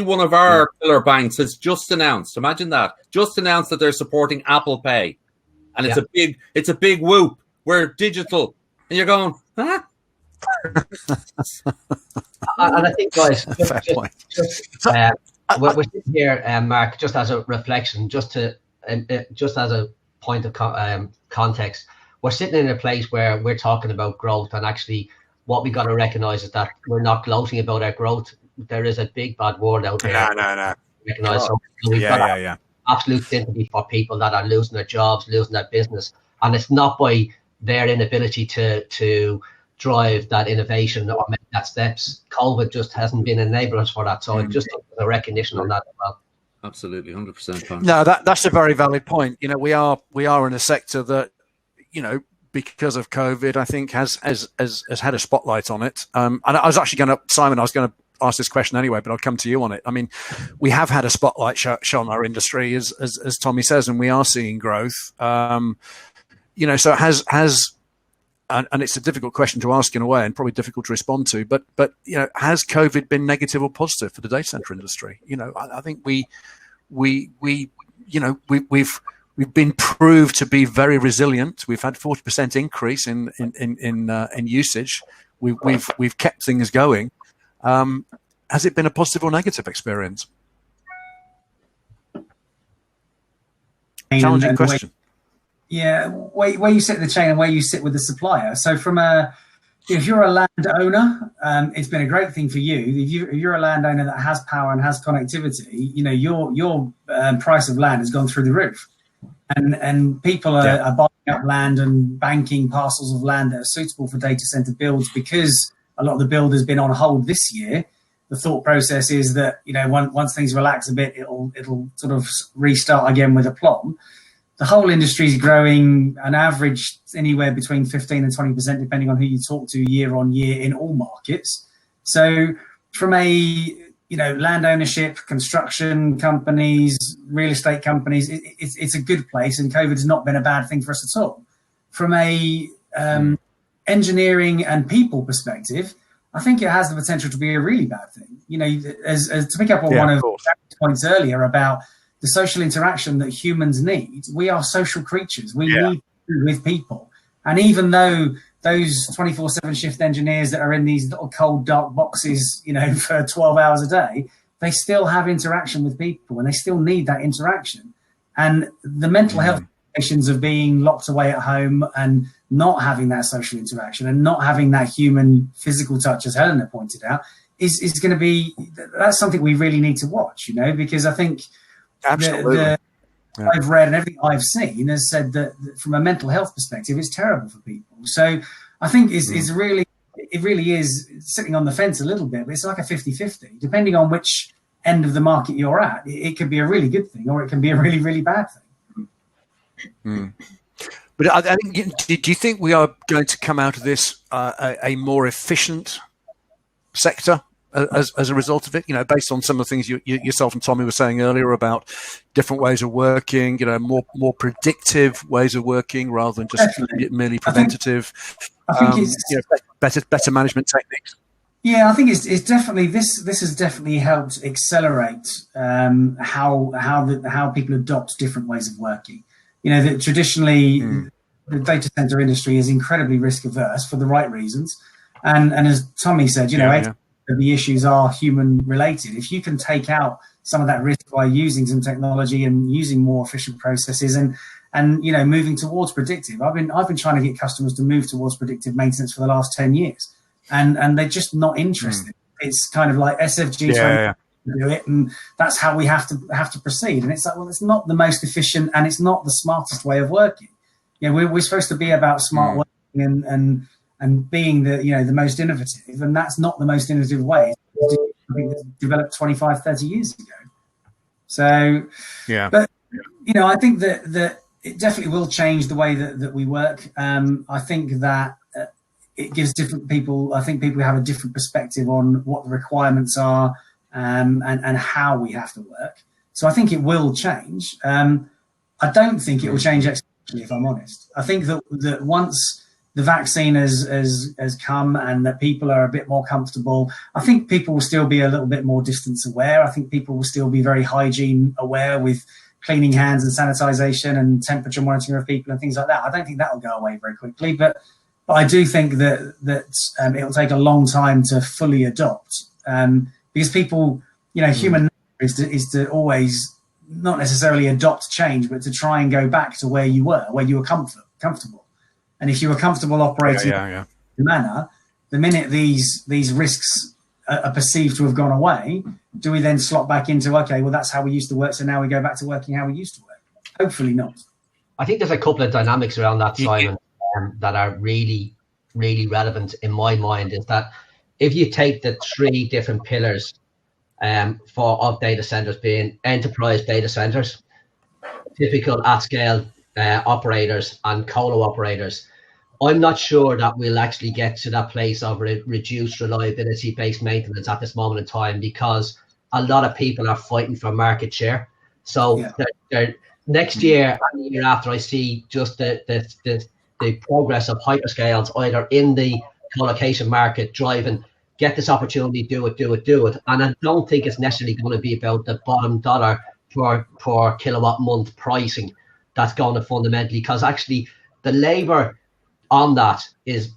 one of our pillar banks has just announced, imagine that, that they're supporting Apple Pay. And it's a big whoop. We're digital. And you're going, huh? And I think, guys, we're sitting here, Mark, just as a reflection, just to just as a point of context, we're sitting in a place where we're talking about growth, and actually what we got to recognize is that we're not gloating about our growth. There is a big bad world out there. No. Recognize. So we've got absolute sympathy for people that are losing their jobs, losing their business, and it's not by their inability to drive that innovation or make that steps. COVID just hasn't been enablers for that. So just a recognition on that as well. Absolutely, 100%. No, that's a very valid point. You know, we are in a sector that, you know, because of COVID, I think has had a spotlight on it. And I was actually going to, Simon, I was going to ask this question anyway, but I'll come to you on it. I mean, we have had a spotlight shone on our industry, as Tommy says, and we are seeing growth. You know, so and it's a difficult question to ask in a way, and probably difficult to respond to. But you know, has COVID been negative or positive for the data center industry? You know, I think we've been proved to be very resilient. We've had 40% increase in usage. We've kept things going. Has it been a positive or negative experience? Challenging question. Where you sit in the chain and where you sit with the supplier. So if you're a landowner, it's been a great thing for you. If you're a landowner that has power and has connectivity, you know, your price of land has gone through the roof. And people are buying up land and banking parcels of land that are suitable for data center builds, because a lot of the build has been on hold this year. The thought process is that, you know, once things relax a bit, it'll sort of restart again with aplomb. The whole industry is growing an average anywhere between 15 and 20%, depending on who you talk to, year on year in all markets. So from a, you know, land ownership, construction companies, real estate companies, it's a good place, and COVID has not been a bad thing for us at all. From a engineering and people perspective, I think it has the potential to be a really bad thing. You know, as to pick up on one of the points earlier about the social interaction that humans need. We are social creatures. We need to be with people. And even though those 24/7 shift engineers that are in these little cold, dark boxes, you know, for 12 hours a day, they still have interaction with people, and they still need that interaction. And the mental health implications of being locked away at home and not having that social interaction and not having that human physical touch, as Helena pointed out, is going to be, that's something we really need to watch, you know, because I think I've read and everything I've seen has said that from a mental health perspective, it's terrible for people. So I think it really is sitting on the fence a little bit, but it's like a 50-50. Depending on which end of the market you're at, it could be a really good thing, or it can be a really, really bad thing. But I think, do you think we are going to come out of this a more efficient sector as a result of it? You know, based on some of the things yourself and Tommy were saying earlier about different ways of working, you know, more predictive ways of working rather than just merely preventative. I think it's you know, better management techniques. Yeah, I think it's definitely this has definitely helped accelerate how people adopt different ways of working. You know, that traditionally the data center industry is incredibly risk averse for the right reasons, and as Tommy said, you know, the issues are human related. If you can take out some of that risk by using some technology and using more efficient processes and you know, moving towards predictive. I've been trying to get customers to move towards predictive maintenance for the last 10 years, and they're just not interested. It's kind of like SFG trying to do it, and that's how we have to proceed. And it's like, well, it's not the most efficient and it's not the smartest way of working. You know, we're supposed to be about smart working and being the most innovative, and that's not the most innovative way. It's developed 25, 30 years ago. So, but you know, I think that it definitely will change the way that we work. I think that it gives different people. I think people have a different perspective on what the requirements are and how we have to work. So I think it will change. I don't think it will change exponentially, if I'm honest. I think that once the vaccine has come and that people are a bit more comfortable, I think people will still be a little bit more distance aware. I think people will still be very hygiene aware with cleaning hands and sanitization and temperature monitoring of people and things like that. I don't think that will go away very quickly, but I do think that it will take a long time to fully adopt, because people, you know, human nature is to always not necessarily adopt change, but to try and go back to where you were comfortable. And if you were comfortable operating in a manner, the minute these risks are perceived to have gone away, do we then slot back into, okay, well, that's how we used to work, so now we go back to working how we used to work? Hopefully not. I think there's a couple of dynamics around that, Simon, that are really, really relevant in my mind. Is that if you take the three different pillars of data centers, being enterprise data centers, typical at-scale operators, and colo operators, I'm not sure that we'll actually get to that place of reduced reliability-based maintenance at this moment in time, because a lot of people are fighting for market share. So next year and the year after, I see just the progress of hyperscales either in the colocation market driving, get this opportunity, do it. And I don't think it's necessarily going to be about the bottom dollar per kilowatt month pricing that's going to fundamentally, because actually the labor on that is,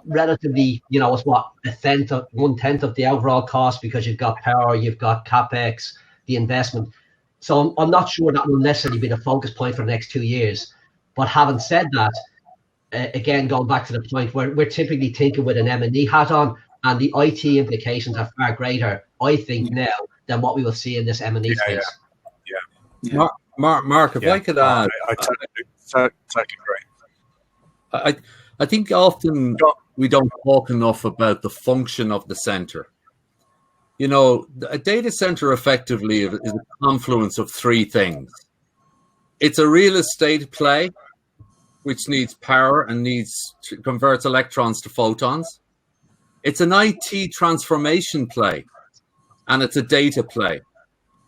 relatively, it's what, 1/10 of the overall cost, because you've got power, you've got capex, the investment. So I'm not sure that will necessarily be the focus point for the next 2 years. But having said that, again, going back to the point where we're typically thinking with an M&E hat on, and the IT implications are far greater, I think, now than what we will see in this M&E space. Yeah. Mark, if I could add, I totally agree. I think often we don't talk enough about the function of the center. A data center effectively is a confluence of three things. It's a real estate play, which needs power and converts electrons to photons. It's an IT transformation play, and it's a data play.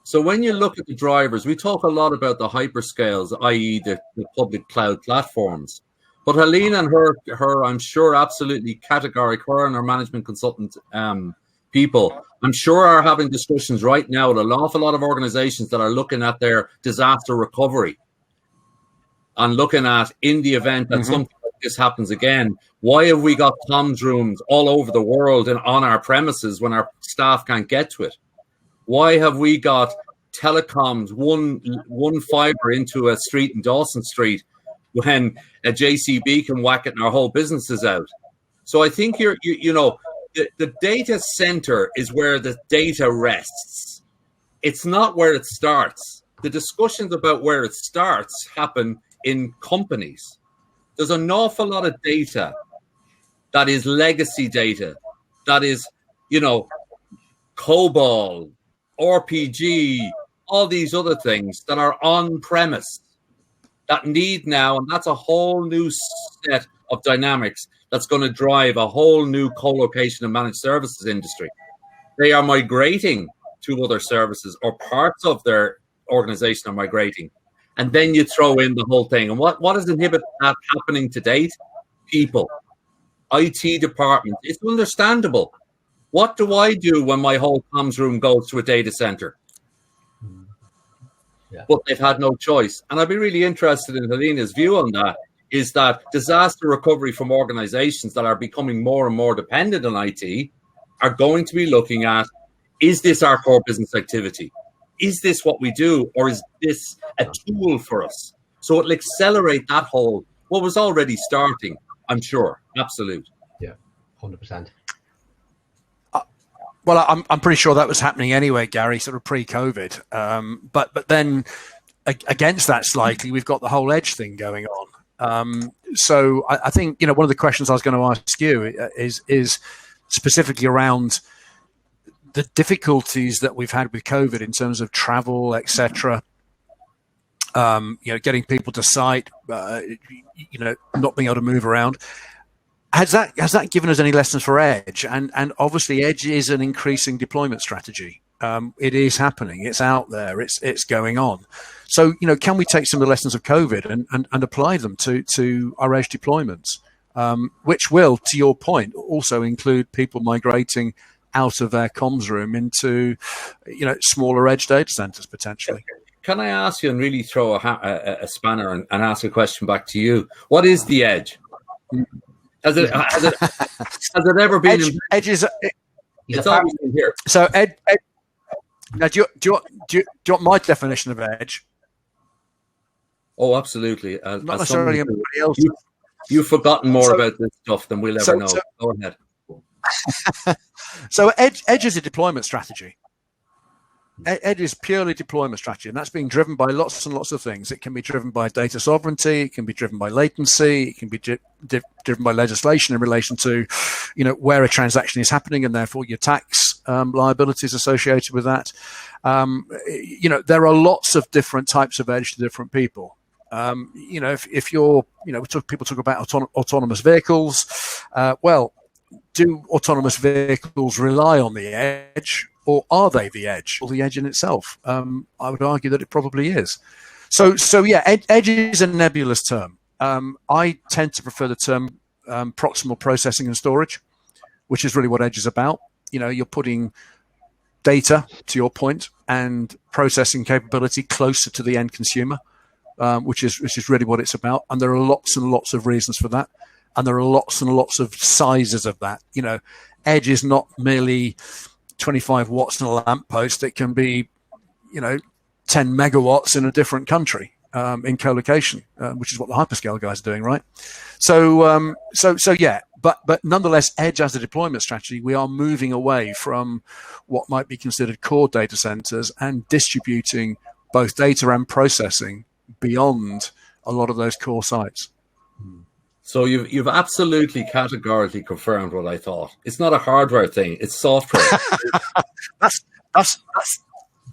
So when you look at the drivers, we talk a lot about the hyperscales, i.e. the public cloud platforms. But Helena and her, I'm sure, absolutely categorical, her and her management consultant people, I'm sure, are having discussions right now with an awful lot of organizations that are looking at their disaster recovery and looking at, in the event that something like this happens again, why have we got comms rooms all over the world and on our premises when our staff can't get to it? Why have we got telecoms, one fiber into a street in Dawson Street when a JCB can whack it and our whole business is out? So I think the data center is where the data rests. It's not where it starts. The discussions about where it starts happen in companies. There's an awful lot of data that is legacy data, that is, COBOL, RPG, all these other things that are on premise that need now, and that's a whole new set of dynamics that's going to drive a whole new co-location and managed services industry. They are migrating to other services, or parts of their organization are migrating. And then you throw in the whole thing. And what has inhibited that happening to date? People, IT departments. It's understandable. What do I do when my whole comms room goes to a data center? Yeah. But they've had no choice. And I'd be really interested in Helena's view on that, is that disaster recovery from organizations that are becoming more and more dependent on IT are going to be looking at, is this our core business activity? Is this what we do? Or is this a tool for us? So it'll accelerate that whole, what was already starting, I'm sure. Absolute. Yeah, 100%. Well, I'm pretty sure that was happening anyway, Gary, sort of pre-COVID. But then against that slightly, we've got the whole edge thing going on. So I think, one of the questions I was going to ask you is specifically around the difficulties that we've had with COVID in terms of travel, etc. Getting people to site, not being able to move around. Has that given us any lessons for Edge? And obviously, Edge is an increasing deployment strategy. It is happening. It's out there. It's going on. So, can we take some of the lessons of COVID and apply them to our Edge deployments, which will, to your point, also include people migrating out of their comms room into, smaller Edge data centers potentially. Can I ask you and really throw a spanner and ask a question back to you? What is the Edge? Has it ever been? Edge is. It's always been here. So Now, do you want my definition of edge? Oh, absolutely. Not necessarily anybody else. You've forgotten more about this stuff than we'll ever know. Go ahead. So edge is a deployment strategy. Edge is purely deployment strategy, and that's being driven by lots and lots of things. It can be driven by data sovereignty. It can be driven by latency. It can be driven by legislation in relation to, where a transaction is happening, and therefore your tax liabilities associated with that. There are lots of different types of edge to different people. If you're, people talk about autonomous vehicles. Well, do autonomous vehicles rely on the edge, or are they the edge, or the edge in itself? I would argue that it probably is. So yeah, edge is a nebulous term. I tend to prefer the term proximal processing and storage, which is really what edge is about. You're putting data, to your point, and processing capability closer to the end consumer, which is really what it's about. And there are lots and lots of reasons for that. And there are lots and lots of sizes of that. Edge is not merely 25 watts in a lamppost. It can be, 10 megawatts in a different country in co-location, which is what the hyperscale guys are doing, right? So yeah. But nonetheless, edge as a deployment strategy, we are moving away from what might be considered core data centers and distributing both data and processing beyond a lot of those core sites. So you've absolutely categorically confirmed what I thought. It's not a hardware thing; it's software. that's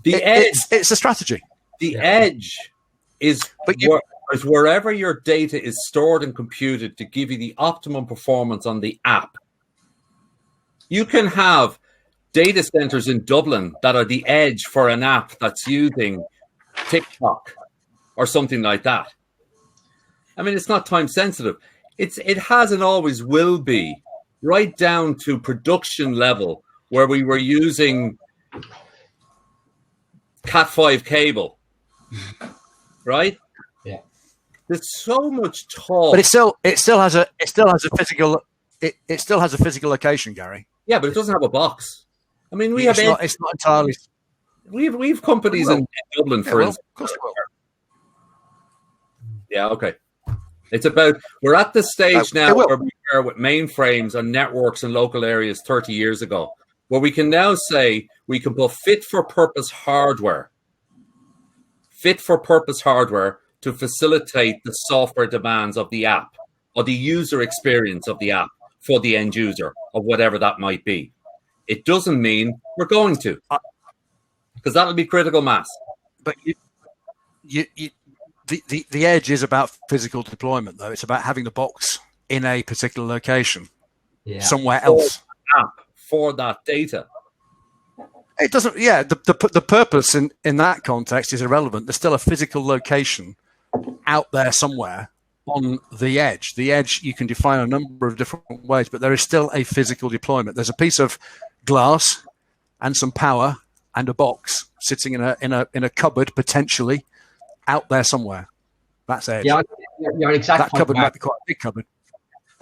the edge. It's a strategy. The edge is wherever your data is stored and computed to give you the optimum performance on the app. You can have data centers in Dublin that are the edge for an app that's using TikTok or something like that. I mean, it's not time sensitive. It has and always will be, right down to production level, where we were using Cat5 cable, right? Yeah. There's so much talk, but it still has a physical location, Gary. Yeah, but it doesn't have a box. I mean, it's not entirely. We've companies in Dublin, for instance. Of course it will. Yeah, okay. It's about, we're at the stage now where we were with mainframes on networks in local areas 30 years ago, where we can now say we can put fit for purpose hardware to facilitate the software demands of the app or the user experience of the app for the end user of whatever that might be. It doesn't mean we're going to, because that'll be critical mass. But the edge is about physical deployment, though. It's about having the box in a particular location, somewhere else. App for that data. It doesn't. Yeah, the purpose in that context is irrelevant. There's still a physical location out there somewhere on the edge. The edge you can define a number of different ways, but there is still a physical deployment. There's a piece of glass and some power and a box sitting in a cupboard potentially out there somewhere. That's edge. Yeah, you're exactly. That cupboard might be quite a big cupboard.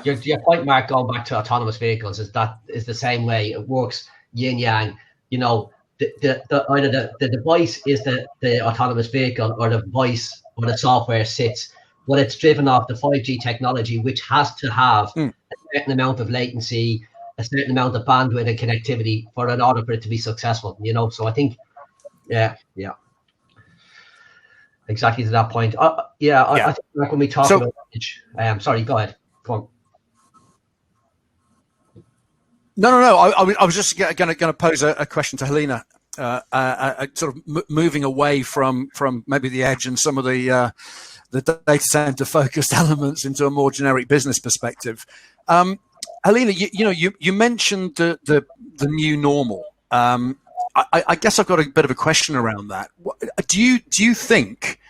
Your point, Mark, going back to autonomous vehicles is the same way. It works yin yang. Either the device is the autonomous vehicle, or the device or the software sits, but it's driven off the 5G technology, which has to have a certain amount of latency, a certain amount of bandwidth and connectivity in order for it to be successful. So I think, yeah. Exactly to that point. I think like when we talk about edge, sorry, go ahead. Go on. No. I was just going to pose a question to Helena, sort of moving away from maybe the edge and some of the data center focused elements into a more generic business perspective. Helena, you mentioned the new normal. I guess I've got a bit of a question around that. Do you think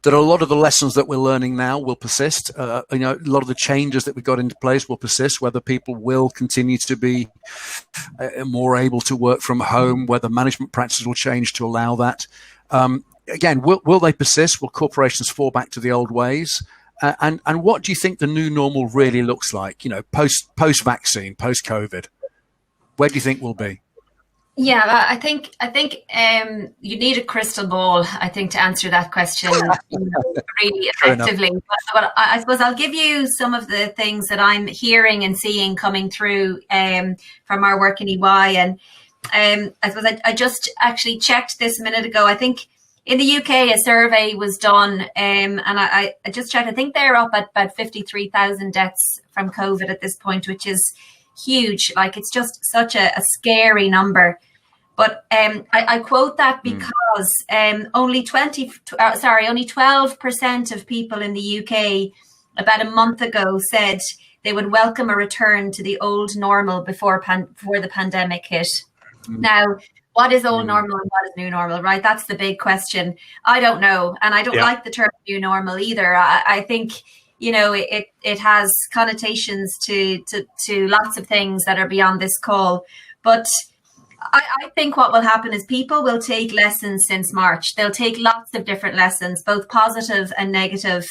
that a lot of the lessons that we're learning now will persist? A lot of the changes that we've got into place will persist, whether people will continue to be more able to work from home, whether management practices will change to allow that. Again, will they persist? Will corporations fall back to the old ways? And what do you think the new normal really looks like? Post-vaccine, post-COVID, where do you think we'll be? Yeah, I think you need a crystal ball, I think, to answer that question really effectively. But I suppose I'll give you some of the things that I'm hearing and seeing coming through from our work in EY. And I suppose I just actually checked this a minute ago. I think in the UK a survey was done, and I just checked. I think they're up at about 53,000 deaths from COVID at this point, which is huge. Like, it's just such a scary number. But I quote that because only 12% of people in the UK about a month ago said they would welcome a return to the old normal before the pandemic hit. Now, what is old normal and what is new normal, right? That's the big question. I don't know. And I don't like the term new normal either. I think, it has connotations to lots of things that are beyond this call. But I think what will happen is people will take lessons since March. They'll take lots of different lessons, both positive and negative,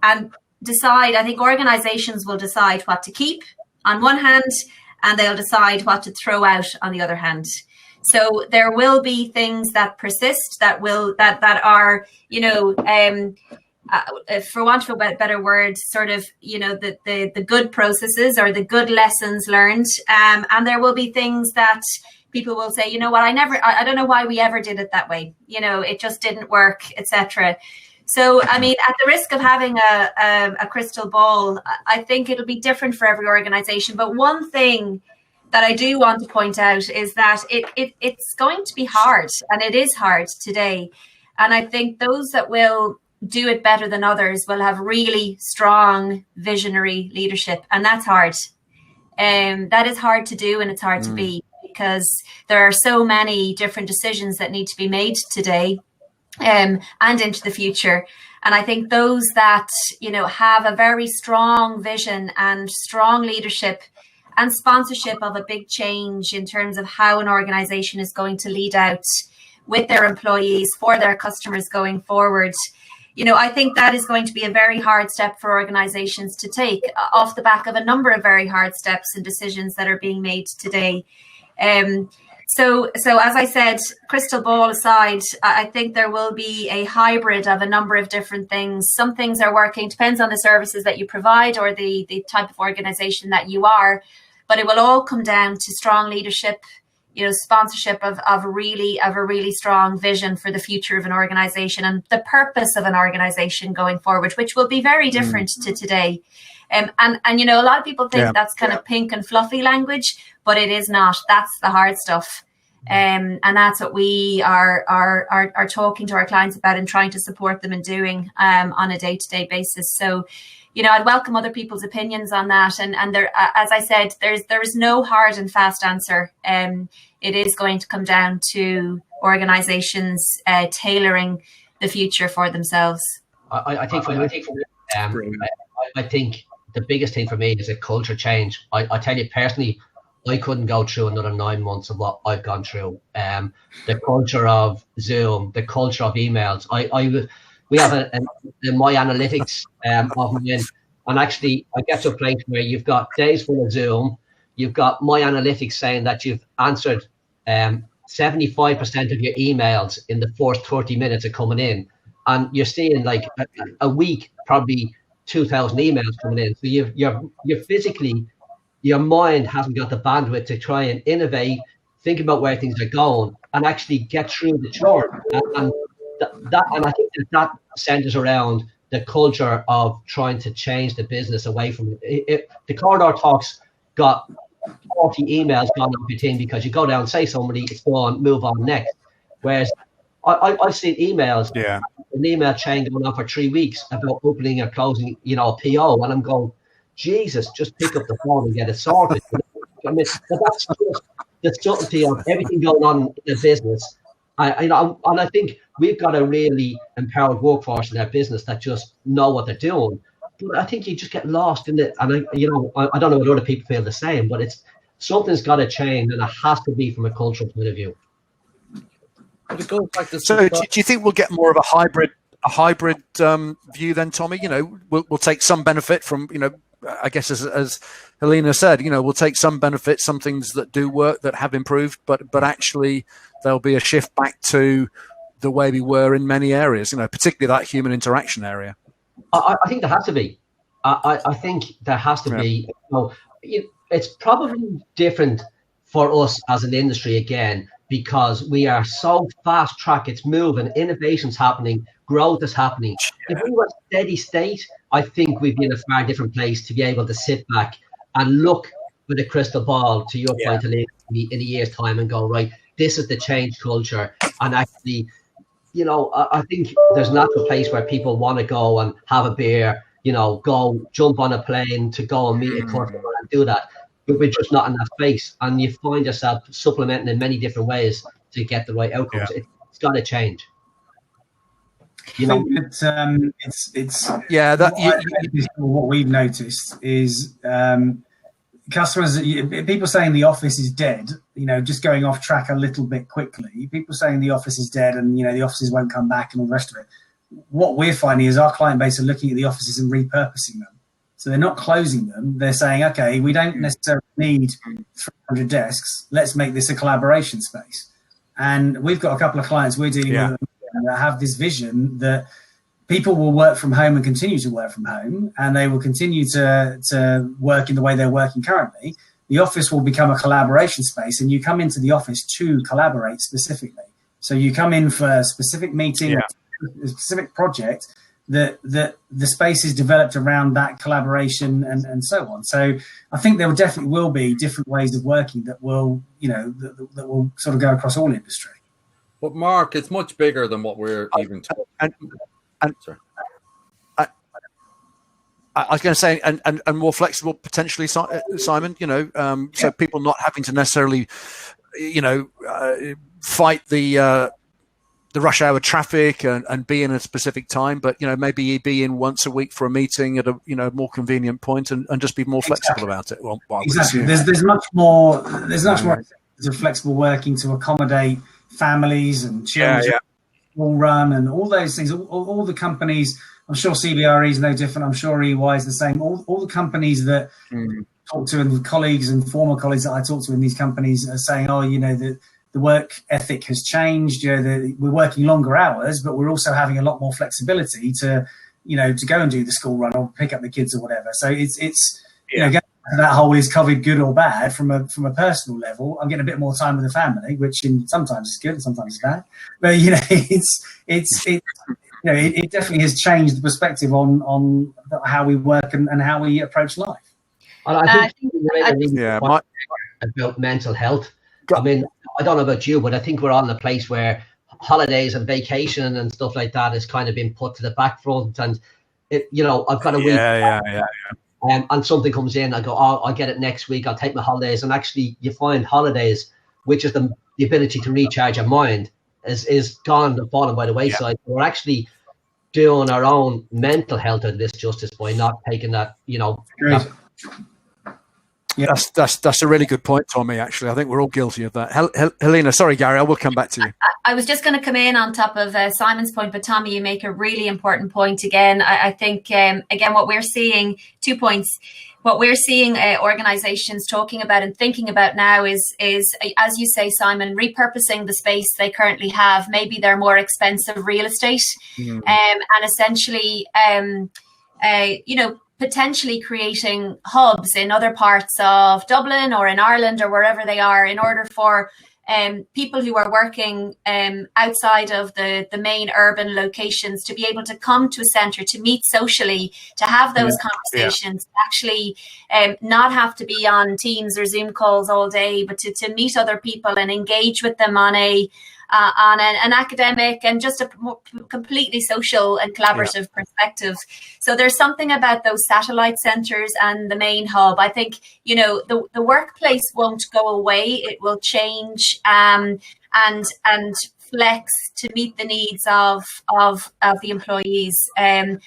and decide. I think organizations will decide what to keep on one hand, and they'll decide what to throw out on the other hand. So there will be things that persist, that are, for want of a better word, sort of, the good processes or the good lessons learned. And there will be things that people will say, you know what, I don't know why we ever did it that way. It just didn't work, etc. So, I mean, at the risk of having a crystal ball, I think it'll be different for every organization. But one thing that I do want to point out is that it's going to be hard, and it is hard today. And I think those that will do it better than others will have really strong visionary leadership, and that's hard. That is hard to do, and it's hard to be, because there are so many different decisions that need to be made today and into the future. And I think those that, have a very strong vision and strong leadership and sponsorship of a big change in terms of how an organization is going to lead out with their employees for their customers going forward, I think that is going to be a very hard step for organizations to take off the back of a number of very hard steps and decisions that are being made today. So as I said, crystal ball aside, I think there will be a hybrid of a number of different things. Some things are working, depends on the services that you provide or the type of organization that you are, but it will all come down to strong leadership, sponsorship of a really strong vision for the future of an organization and the purpose of an organization going forward, which will be very different to today. And a lot of people think that's kind of pink and fluffy language, but it is not. That's the hard stuff. And that's what we are talking to our clients about and trying to support them in doing on a day-to-day basis. So, I'd welcome other people's opinions on that. And there, as I said, there is no hard and fast answer. It is going to come down to organizations tailoring the future for themselves. I think the biggest thing for me is a culture change. I tell you personally, I couldn't go through another 9 months of what I've gone through. The culture of Zoom, the culture of emails. We have my analytics of mine, and actually I get to a place where you've got days full of Zoom. You've got my analytics saying that you've answered 75% of your emails in the first 30 minutes of coming in, and you're seeing like a week probably 2,000 emails coming in. So you're physically, your mind hasn't got the bandwidth to try and innovate, think about where things are going, and actually get through the chart. And I think that centers around the culture of trying to change the business away from it. The corridor talks got 40 emails gone off your team because you go down, say somebody, it's gone, move on next. Whereas I've seen emails, an email chain going on for 3 weeks about opening or closing, a PO, and I'm going, Jesus, just pick up the phone and get it sorted. I mean, that's just the subtlety of everything going on in the business. And I think we've got a really empowered workforce in our business that just know what they're doing. But I think you just get lost in it. And I don't know what other people feel the same, but something's got to change, and it has to be from a cultural point of view. So do you think we'll get more of a hybrid view then, Tommy? We'll take some benefit from I guess as Helena said, we'll take some benefits, some things that do work that have improved, but actually there'll be a shift back to the way we were in many areas, particularly that human interaction area. I think there has to be. I think there has to be. It's probably different for us as an industry again, because we are so fast track. It's moving, innovation's happening, growth is happening. If we were steady state, I think we'd be in a far different place to be able to sit back and look with a crystal ball, to your point, in a year's time, and go, right, this is the change culture. And actually, I think there's a natural place where people want to go and have a beer, go jump on a plane to go and meet a customer and do that. But we're just not in that space. And you find yourself supplementing in many different ways to get the right outcomes. Yeah. It's got to change. What we've noticed is customers, people saying the office is dead, just going off track a little bit quickly. People saying the office is dead and, the offices won't come back and all the rest of it. What we're finding is our client base are looking at the offices and repurposing them. So they're not closing them. They're saying, okay, we don't necessarily need 300 desks. Let's make this a collaboration space. And we've got a couple of clients we're dealing with that have this vision that people will work from home and continue to work from home, and they will continue to work in the way they're working currently. The office will become a collaboration space, and you come into the office to collaborate specifically. So you come in for a specific meeting, a specific project, that the space is developed around that collaboration and so on. So I think there definitely will be different ways of working that will, that will sort of go across all industry. But Mark, it's much bigger than what we're even talking. And I was going to say, and more flexible potentially, Simon. So people not having to necessarily, fight the rush hour traffic and be in a specific time, but maybe be in once a week for a meeting at a more convenient point and just be more flexible about it. Well, exactly. There's much more of flexible working to accommodate families and children, all run and all those things. All the companies, I'm sure CBRE is no different. I'm sure EY is the same. All the companies that talk to, and colleagues and former colleagues that I talk to in these companies are saying, the work ethic has changed. We're working longer hours, but we're also having a lot more flexibility to go and do the school run or pick up the kids or whatever. So it's going to that whole, is COVID good or bad from a personal level? I'm getting a bit more time with the family, which sometimes is good and sometimes is bad. But it definitely has changed the perspective on how we work and how we approach life. And I think about mental health. I mean, I don't know about you, but I think we're all in a place where holidays and vacation and stuff like that has kind of been put to the back front. And I've got a week. And something comes in, I go, I'll get it next week. I'll take my holidays. And actually, you find holidays, which is the ability to recharge your mind, is gone and fallen by the wayside. Yeah. We're actually doing our own mental health a disjustice by not taking that, That's a really good point, Tommy, actually. I think we're all guilty of that. Helena, sorry, Gary, I will come back to you. I was just going to come in on top of Simon's point, but Tommy, you make a really important point again. I think, again, what we're seeing, 2 points. What we're seeing organizations talking about and thinking about now is, as you say, Simon, repurposing the space they currently have, maybe their more expensive real estate, and essentially, potentially creating hubs in other parts of Dublin or in Ireland or wherever they are, in order for people who are working outside of the main urban locations to be able to come to a centre, to meet socially, to have those conversations, actually not have to be on Teams or Zoom calls all day, but to meet other people and engage with them on an academic and just a completely social and collaborative perspective. So there's something about those satellite centres and the main hub. I think, the workplace won't go away. It will change and flex to meet the needs of the employees and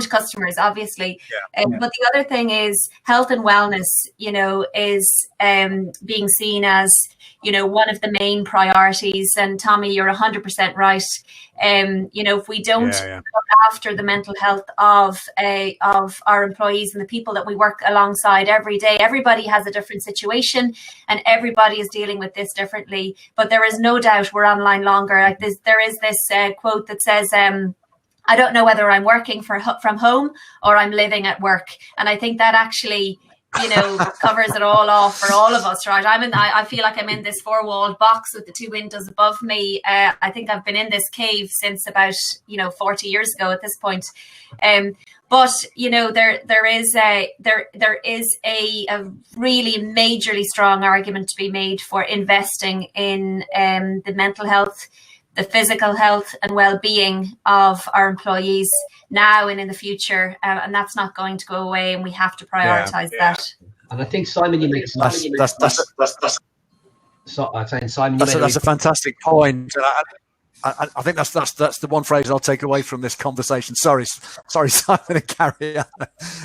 customers, obviously. But the other thing is health and wellness, is being seen as, one of the main priorities. And Tommy, you're 100% right. If we don't look after the mental health of our employees and the people that we work alongside every day, everybody has a different situation and everybody is dealing with this differently. But there is no doubt we're online longer. There is this quote that says, I don't know whether I'm working from home or I'm living at work. And I think that actually, covers it all off for all of us, right? I feel like I'm in this 4-walled box with the 2 windows above me. I think I've been in this cave since about, 40 years ago at this point. But there is a really majorly strong argument to be made for investing in the mental health, the physical health and well-being of our employees now and in the future, and that's not going to go away, and we have to prioritise that. And I think Simon, you make that's a fantastic point. I think that's the one phrase I'll take away from this conversation. Sorry, Simon and Gary.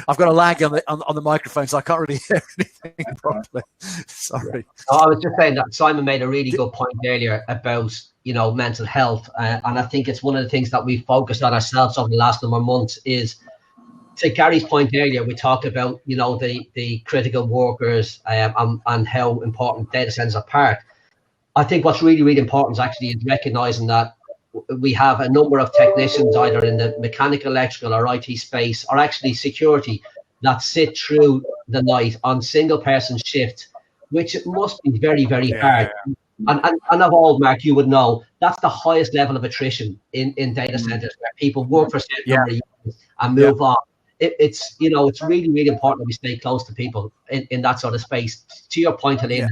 I've got a lag on the microphone, so I can't really hear anything properly. Sorry. I was just saying that Simon made a really good point earlier about mental health, and I think it's one of the things that we've focused on ourselves over the last number of months. Is to Gary's point earlier, we talked about the critical workers and how important data centers are part. I think what's really, really important is recognizing that we have a number of technicians either in the mechanical, electrical or IT space, or actually security, that sit through the night on single person shift, which must be very, very hard. And of all, Mark, you would know that's the highest level of attrition in data centers, where people work for a certain number of years and move on. It's really, really important that we stay close to people in that sort of space. To your point, Helena,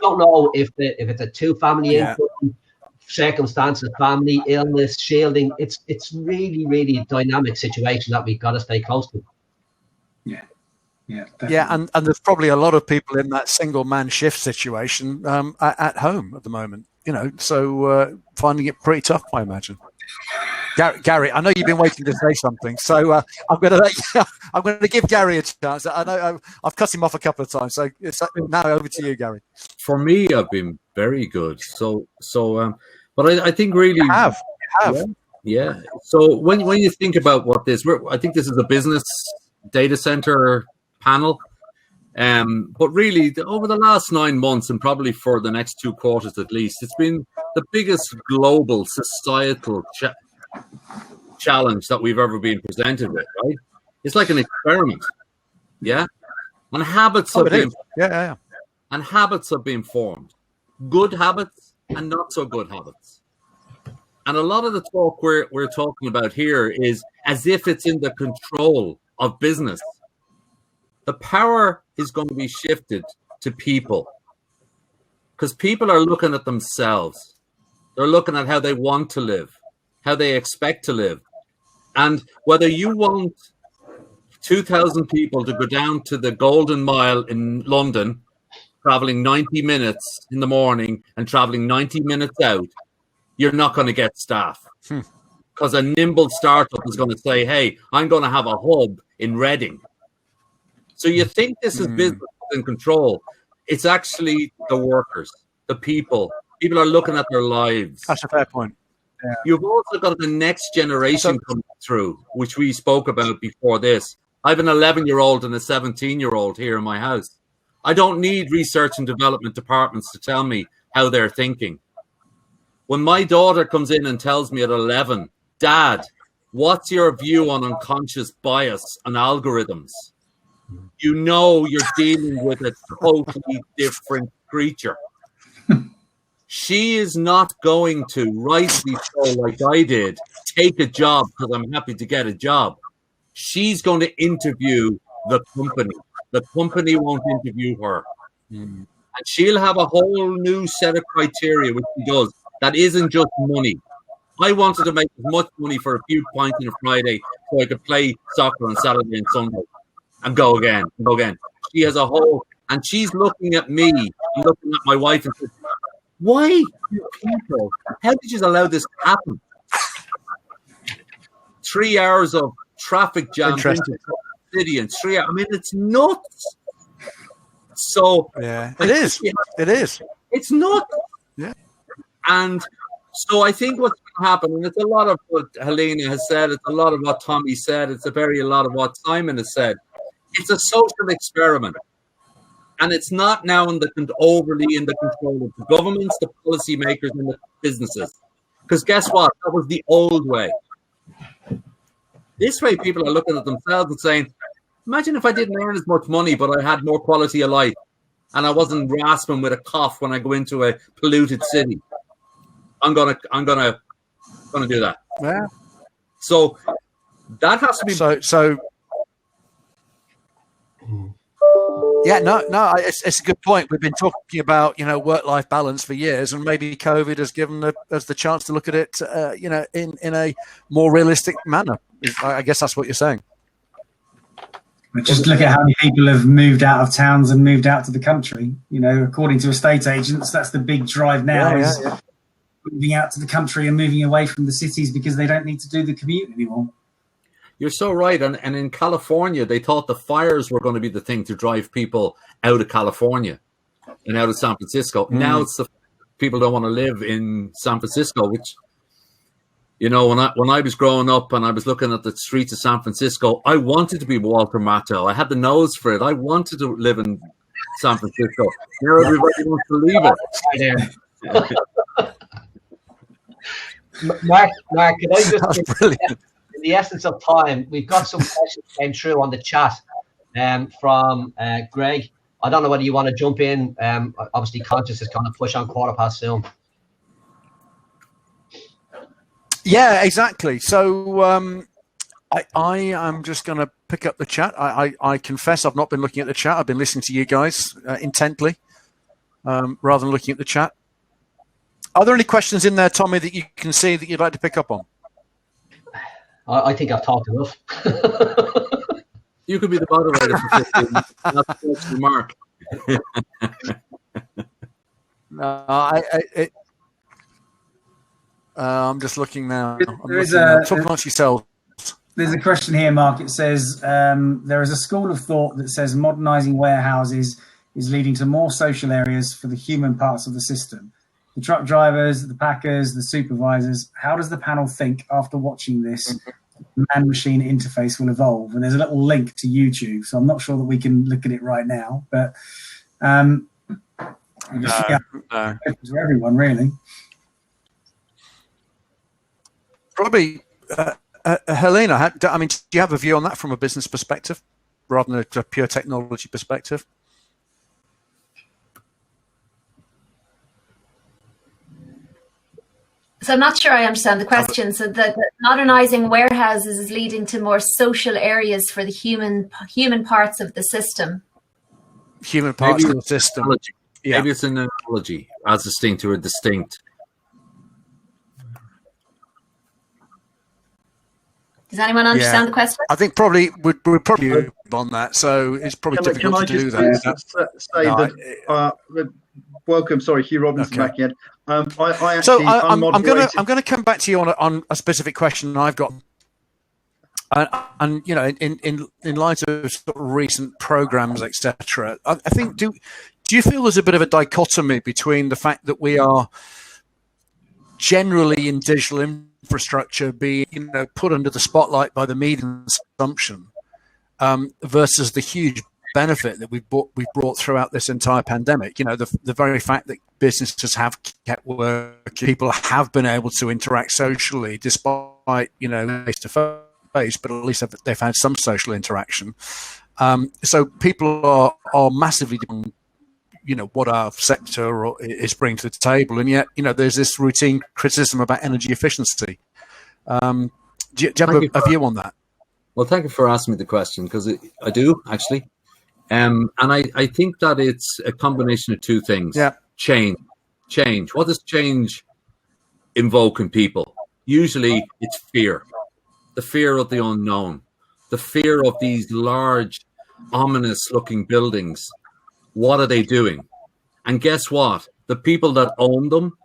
don't know if it's a 2-family income, circumstances, family illness, shielding. It's really, really a dynamic situation that we've got to stay close to. And there's probably a lot of people in that single man shift situation at home at the moment. So finding it pretty tough, I imagine. Gary, I know you've been waiting to say something, so I'm going to give Gary a chance. I know I've cut him off a couple of times, so it's now over to you, Gary. For me, I've been very good. But I think really you have. Yeah. So when you think about what I think this is a business data center panel. But really, over the last 9 months, and probably for the next 2 quarters at least, it's been the biggest global societal challenge that we've ever been presented with, right? It's like an experiment, and habits have been and habits have been formed, good habits and not so good habits. And a lot of the talk we're talking about here is as if it's in the control of business. The power is going to be shifted to people, because people are looking at themselves. They're looking at how they want to live, how they expect to live. And whether you want 2,000 people to go down to the Golden Mile in London, traveling 90 minutes in the morning and traveling 90 minutes out, you're not going to get staff. Because a nimble startup is going to say, hey, I'm going to have a hub in Reading. So you think this is business in control. It's actually the workers, the people. People are looking at their lives. That's a fair point. Yeah. You've also got the next generation coming through, which we spoke about before this. I have an 11-year-old and a 17-year-old here in my house. I don't need research and development departments to tell me how they're thinking. When my daughter comes in and tells me at 11, Dad, what's your view on unconscious bias and algorithms? You know you're dealing with a totally different creature. She is not going to, rightly so, like I did, take a job because I'm happy to get a job. She's going to interview the company. The company won't interview her. And she'll have a whole new set of criteria, which she does, that isn't just money. I wanted to make as much money for a few pints on a Friday so I could play soccer on Saturday and Sunday and go again. She has a whole, and she's looking at me and looking at my wife and says, why, you people, how did you allow this to happen? 3 hours of traffic jam into the city in 3 hours. I mean, it's nuts. So yeah, it is. It's not. Yeah. And so I think what's going to happen, and it's a lot of what Helena has said, it's a lot of what Tommy said, it's a lot of what Simon has said. It's a social experiment. And it's not now overly in the control of the governments, the policymakers, and the businesses. Because guess what? That was the old way. This way, people are looking at themselves and saying, imagine if I didn't earn as much money, but I had more quality of life, and I wasn't rasping with a cough when I go into a polluted city. I'm gonna do that. Yeah. So that has to be so. Yeah, no, it's a good point. We've been talking about, work-life balance for years, and maybe COVID has given us the chance to look at it, in a more realistic manner. I guess that's what you're saying. Just look at how many people have moved out of towns and moved out to the country. According to estate agents, that's the big drive now, moving out to the country and moving away from the cities because they don't need to do the commute anymore. You're so right. And in California, they thought the fires were going to be the thing to drive people out of California and out of San Francisco. Now it's the people don't want to live in San Francisco, which, when I was growing up and I was looking at the streets of San Francisco, I wanted to be Walter Matthau. I had the nose for it. I wanted to live in San Francisco. Now everybody wants to leave it. Mark, can I just... That's brilliant. In the essence of time, we've got some questions came through on the chat from Greg. I don't know whether you want to jump in. Obviously, Conscious is going to push on 7:15 soon. Yeah, exactly. So I am just going to pick up the chat. I confess I've not been looking at the chat. I've been listening to you guys intently rather than looking at the chat. Are there any questions in there, Tommy, that you can see that you'd like to pick up on? I think I've talked enough. You could be the moderator for 15 minutes. That's Mark. I'm just looking now. Talk amongst yourselves. There's a question here, Mark. It says there is a school of thought that says modernising warehouses is leading to more social areas for the human parts of the system. The truck drivers, the packers, the supervisors. How does the panel think after watching this man-machine interface will evolve? And there's a little link to YouTube, so I'm not sure that we can look at it right now. But for everyone, really. Probably, Helena. Do you have a view on that from a business perspective, rather than a pure technology perspective? So I'm not sure I understand the question. So the modernising warehouses is leading to more social areas for the human parts of the system. Human parts of the system. Yeah. Maybe it's an analogy as distinct or distinct. Does anyone understand the question? I think probably we're probably on that. So it's probably difficult to do that. Welcome, Hugh Robinson back again. I'm going to come back to you on a specific question I've got, and in light of sort of recent programs, etc. I think do you feel there's a bit of a dichotomy between the fact that we are generally in digital infrastructure being put under the spotlight by the media consumption versus the huge benefit that we've brought throughout this entire pandemic? The very fact that businesses have kept working, people have been able to interact socially despite face to face, but at least they've had some social interaction. So people are massively dependent, what our sector is bringing to the table, and yet there's this routine criticism about energy efficiency. Do you have a view on that? Well, thank you for asking me the question, because I do actually. And I think that it's a combination of two things. Yeah. Change. What does change invoke in people? Usually it's fear. The fear of the unknown. The fear of these large, ominous-looking buildings. What are they doing? And guess what? The people that own them,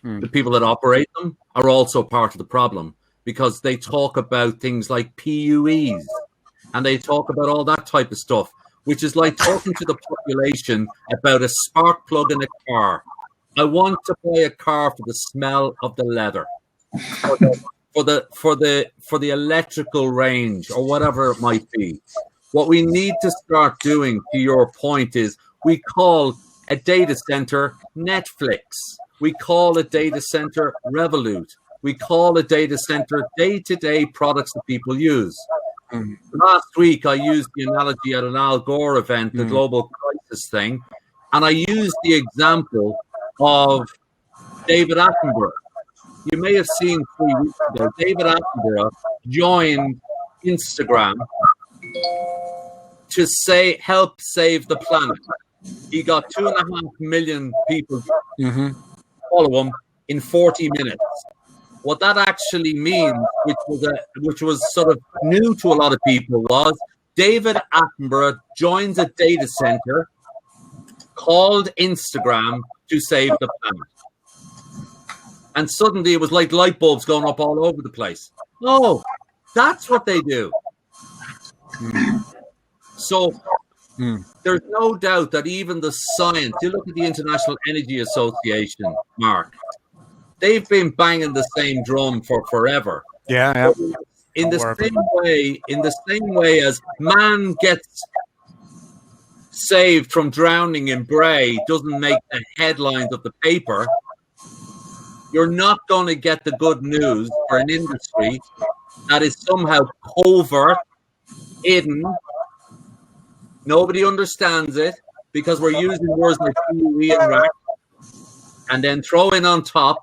the people that operate them, are also part of the problem, because they talk about things like PUEs, and they talk about all that type of stuff, which is like talking to the population about a spark plug in a car. I want to buy a car for the smell of the leather, for the electrical range, or whatever it might be. What we need to start doing, to your point, is we call a data center Netflix. We call a data center Revolut. We call a data center day-to-day products that people use. Last week, I used the analogy at an Al Gore event, the global crisis thing, and I used the example of David Attenborough. You may have seen 3 weeks ago, David Attenborough joined Instagram to help save the planet. He got 2.5 million people follow him in 40 minutes. What that actually means, which was sort of new to a lot of people, was David Attenborough joins a data center called Instagram to save the planet. And suddenly it was like light bulbs going up all over the place. Oh, that's what they do. So there's no doubt that even the science, you look at the International Energy Association, Mark, they've been banging the same drum for forever. Yeah. In the same way as man gets saved from drowning in Bray doesn't make the headlines of the paper, you're not going to get the good news for an industry that is somehow covert, hidden. Nobody understands it because we're using words like PUE and rack, and then throw in on top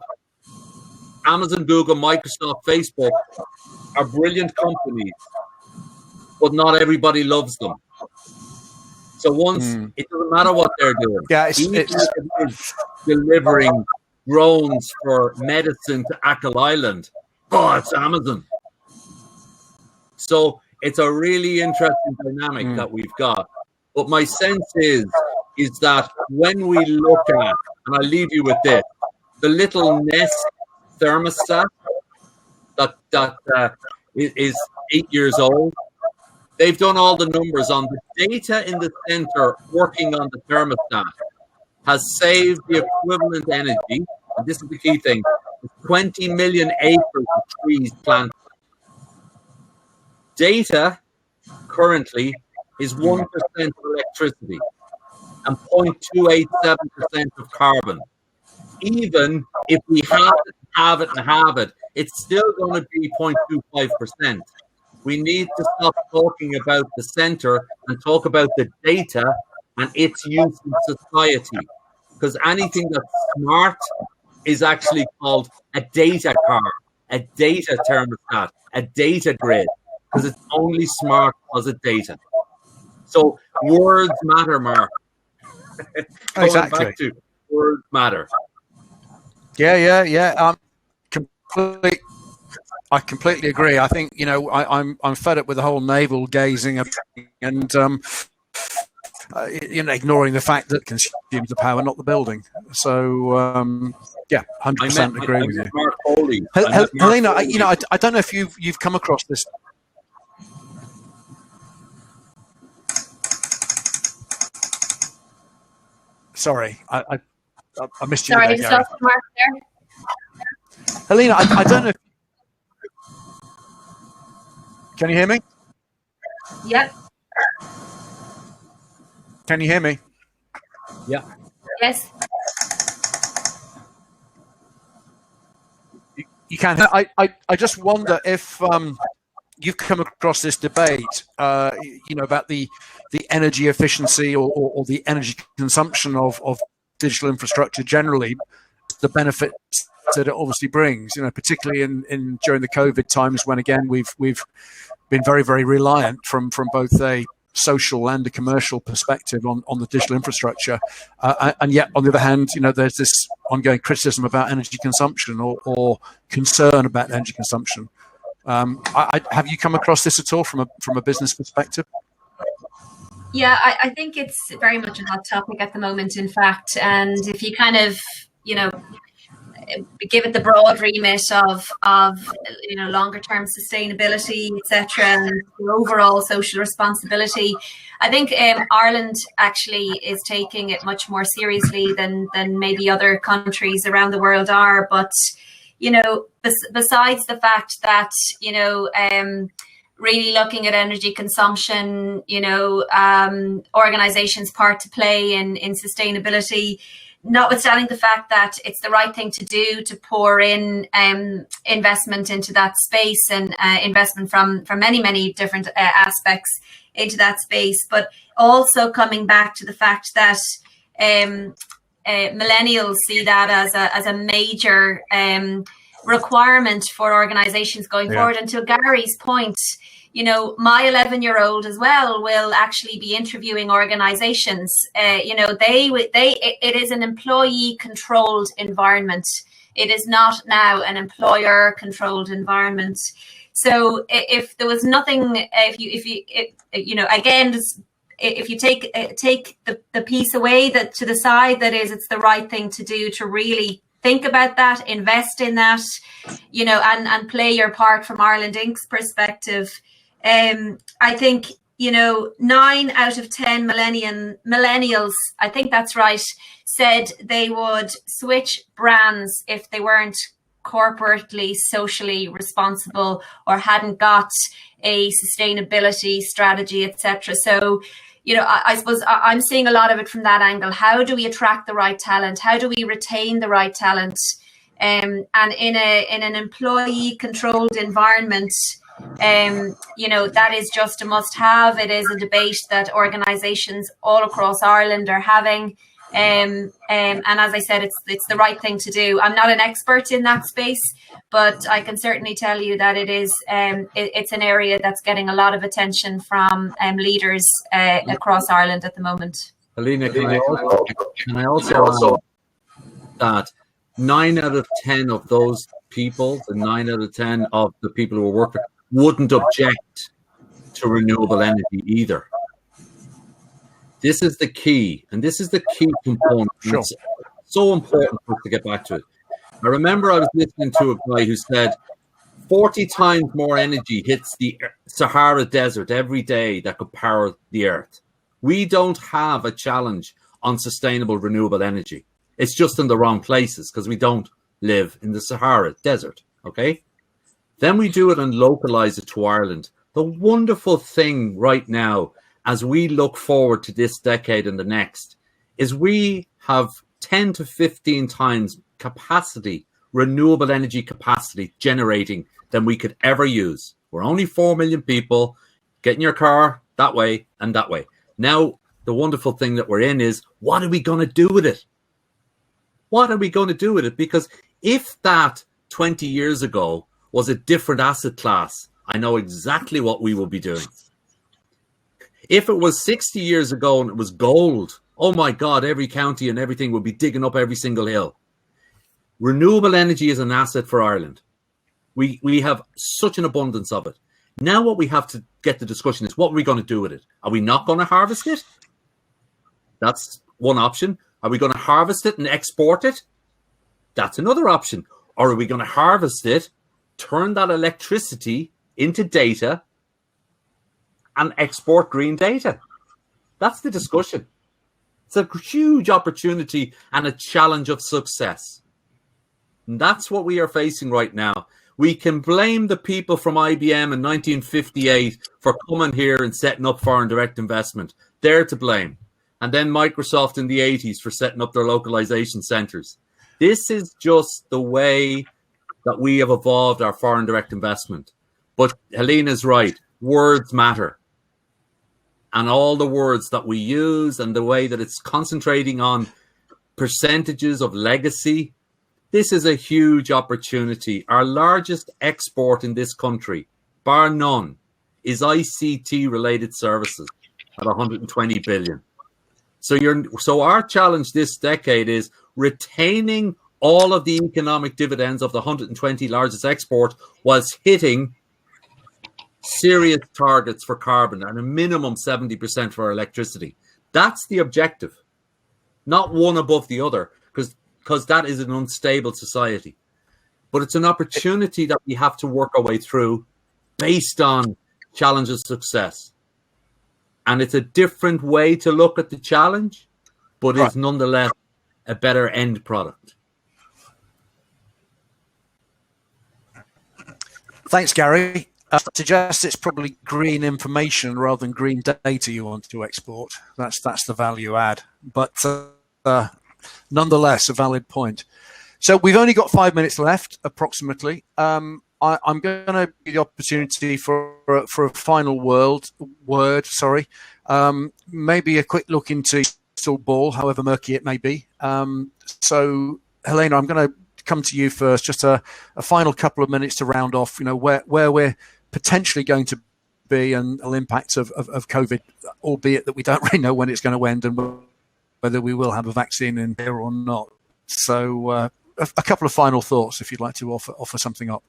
Amazon, Google, Microsoft, Facebook are brilliant companies, but not everybody loves them. So it doesn't matter what they're doing. Yeah, it's delivering drones for medicine to Ackle Island. Oh, it's Amazon. So it's a really interesting dynamic that we've got. But my sense is that when we look at, and I'll leave you with this, the little Nest thermostat that is 8 years old, they've done all the numbers on the data in the center working on the thermostat has saved the equivalent energy, and this is the key thing, 20 million acres of trees planted. Data currently is 1% of electricity and 0.287% of carbon. Even if we have it, it's still going to be 0.25%. We need to stop talking about the center and talk about the data and its use in society. Because anything that's smart is actually called a data car, a data thermostat, a data grid, because it's only smart because of data. So words matter, Mark. Exactly. Back to words matter. Yeah. I completely agree. I think I'm fed up with the whole navel gazing and ignoring the fact that consumes the power, not the building. So 100% agree with you. Helena, I don't know if you've come across this. Sorry, I missed you. Sorry, there, I just Gary. lost Mark there. Helena, I don't know. Can you hear me? Yep. Can you hear me? Yeah. Yes. You can. I just wonder if you've come across this debate, about the energy efficiency or the energy consumption of digital infrastructure generally, the benefits that it obviously brings. Particularly in during the COVID times when again we've been very, very reliant from both a social and a commercial perspective on the digital infrastructure, and yet on the other hand, there's this ongoing criticism about energy consumption or concern about energy consumption. Have you come across this at all from a business perspective? Yeah, I think it's very much a hot topic at the moment, in fact. And if you kind of, give it the broad remit of longer term sustainability, etc., and overall social responsibility. I think Ireland actually is taking it much more seriously than maybe other countries around the world are. But besides the fact that really looking at energy consumption, organizations' part to play in sustainability, notwithstanding the fact that it's the right thing to do to pour in investment into that space and investment from many different aspects into that space, but also coming back to the fact that millennials see that as a major requirement for organizations going forward. And to Gary's point, my 11-year-old as well will actually be interviewing organizations. It is an employee controlled environment. It is not now an employer controlled environment. So if there was nothing, if you take the piece away to the side, that is, it's the right thing to do to really think about that, invest in that, and play your part from Ireland Inc.'s perspective. I think, 9 out of 10 millennials, I think that's right, said they would switch brands if they weren't corporately, socially responsible or hadn't got a sustainability strategy, etc. So, I suppose I'm seeing a lot of it from that angle. How do we attract the right talent? How do we retain the right talent? And in an employee-controlled environment, that is just a must-have. It is a debate that organisations all across Ireland are having. And as I said, it's the right thing to do. I'm not an expert in that space, but I can certainly tell you that it is it's an area that's getting a lot of attention from leaders across Ireland at the moment. Helena, can I also add that 9 out of 10 of those people, the 9 out of 10 of the people who are working, wouldn't object to renewable energy either. This is the key, and this is the key component. Sure. It's so important for us to get back to it. I remember I was listening to a guy who said 40 times more energy hits the Sahara Desert every day that could power the earth. We don't have a challenge on sustainable renewable energy. It's just in the wrong places because we don't live in the Sahara Desert, okay? Then we do it and localize it to Ireland. The wonderful thing right now, as we look forward to this decade and the next, is we have 10 to 15 times capacity, renewable energy capacity generating than we could ever use. We're only 4 million people. Get in your car that way and that way. Now, the wonderful thing that we're in is, what are we going to do with it? What are we going to do with it? Because if that 20 years ago was a different asset class, I know exactly what we will be doing. If it was 60 years ago and it was gold, oh my God, every county and everything would be digging up every single hill. Renewable energy is an asset for Ireland. We have such an abundance of it. Now what we have to get the discussion is, what are we going to do with it? Are we not going to harvest it? That's one option. Are we going to harvest it and export it? That's another option. Or are we going to harvest it, turn that electricity into data, and export green data? That's the discussion. It's a huge opportunity and a challenge of success. And that's what we are facing right now. We can blame the people from IBM in 1958 for coming here and setting up foreign direct investment. They're to blame. And then Microsoft in the 80s for setting up their localization centers. This is just the way that we have evolved our foreign direct investment. But Helena's right. Words matter. And all the words that we use and the way that it's concentrating on percentages of legacy, this is a huge opportunity. Our largest export in this country, bar none, is ICT-related services at 120 billion. So our challenge this decade is retaining all of the economic dividends of the 120 largest export whilst hitting serious targets for carbon and a minimum 70% for electricity. That's the objective, not one above the other, because because that is an unstable society. But it's an opportunity that we have to work our way through based on challenge of success. And it's a different way to look at the challenge, but it's nonetheless a better end product. Thanks, Gary. I suggest it's probably green information rather than green data you want to export. That's the value add. But nonetheless, a valid point. So we've only got 5 minutes left, approximately. I'm going to give the opportunity for a final word. Maybe a quick look into crystal ball, however murky it may be. So, Helena, I'm going to come to you first. Just a final couple of minutes to round off. Where we're potentially going to be and the impact of COVID, albeit that we don't really know when it's going to end and whether we will have a vaccine in here or not. So a couple of final thoughts, if you'd like to offer something up.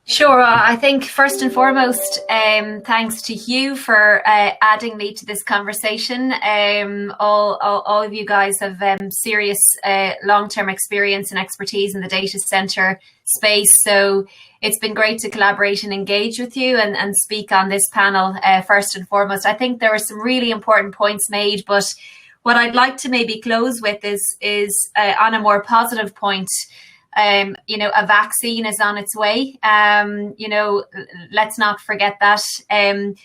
Sure. I think first and foremost, thanks to Hugh for adding me to this conversation. All of you guys have serious long-term experience and expertise in the data center space. So it's been great to collaborate and engage with you and speak on this panel first and foremost. I think there were some really important points made, but what I'd like to maybe close with is on a more positive point. A vaccine is on its way. Let's not forget that. And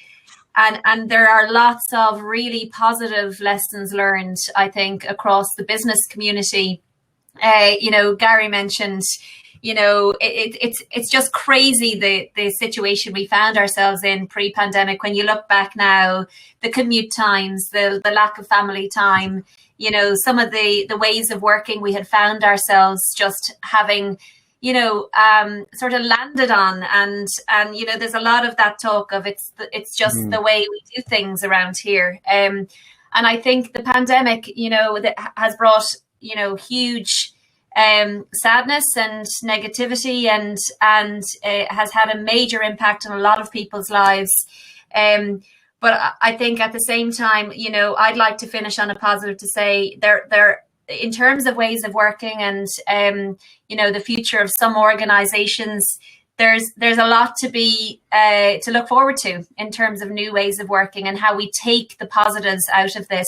there are lots of really positive lessons learned, I think, across the business community. Gary mentioned, it's just crazy the situation we found ourselves in pre-pandemic. When you look back now, the commute times, the lack of family time, some of the ways of working we had found ourselves just having, sort of landed on. And there's a lot of that talk of it's just the way we do things around here. And I think the pandemic, that has brought, huge sadness and negativity and has had a major impact on a lot of people's lives. But I think at the same time, I'd like to finish on a positive to say there in terms of ways of working and, the future of some organizations, there's a lot to look forward to in terms of new ways of working and how we take the positives out of this.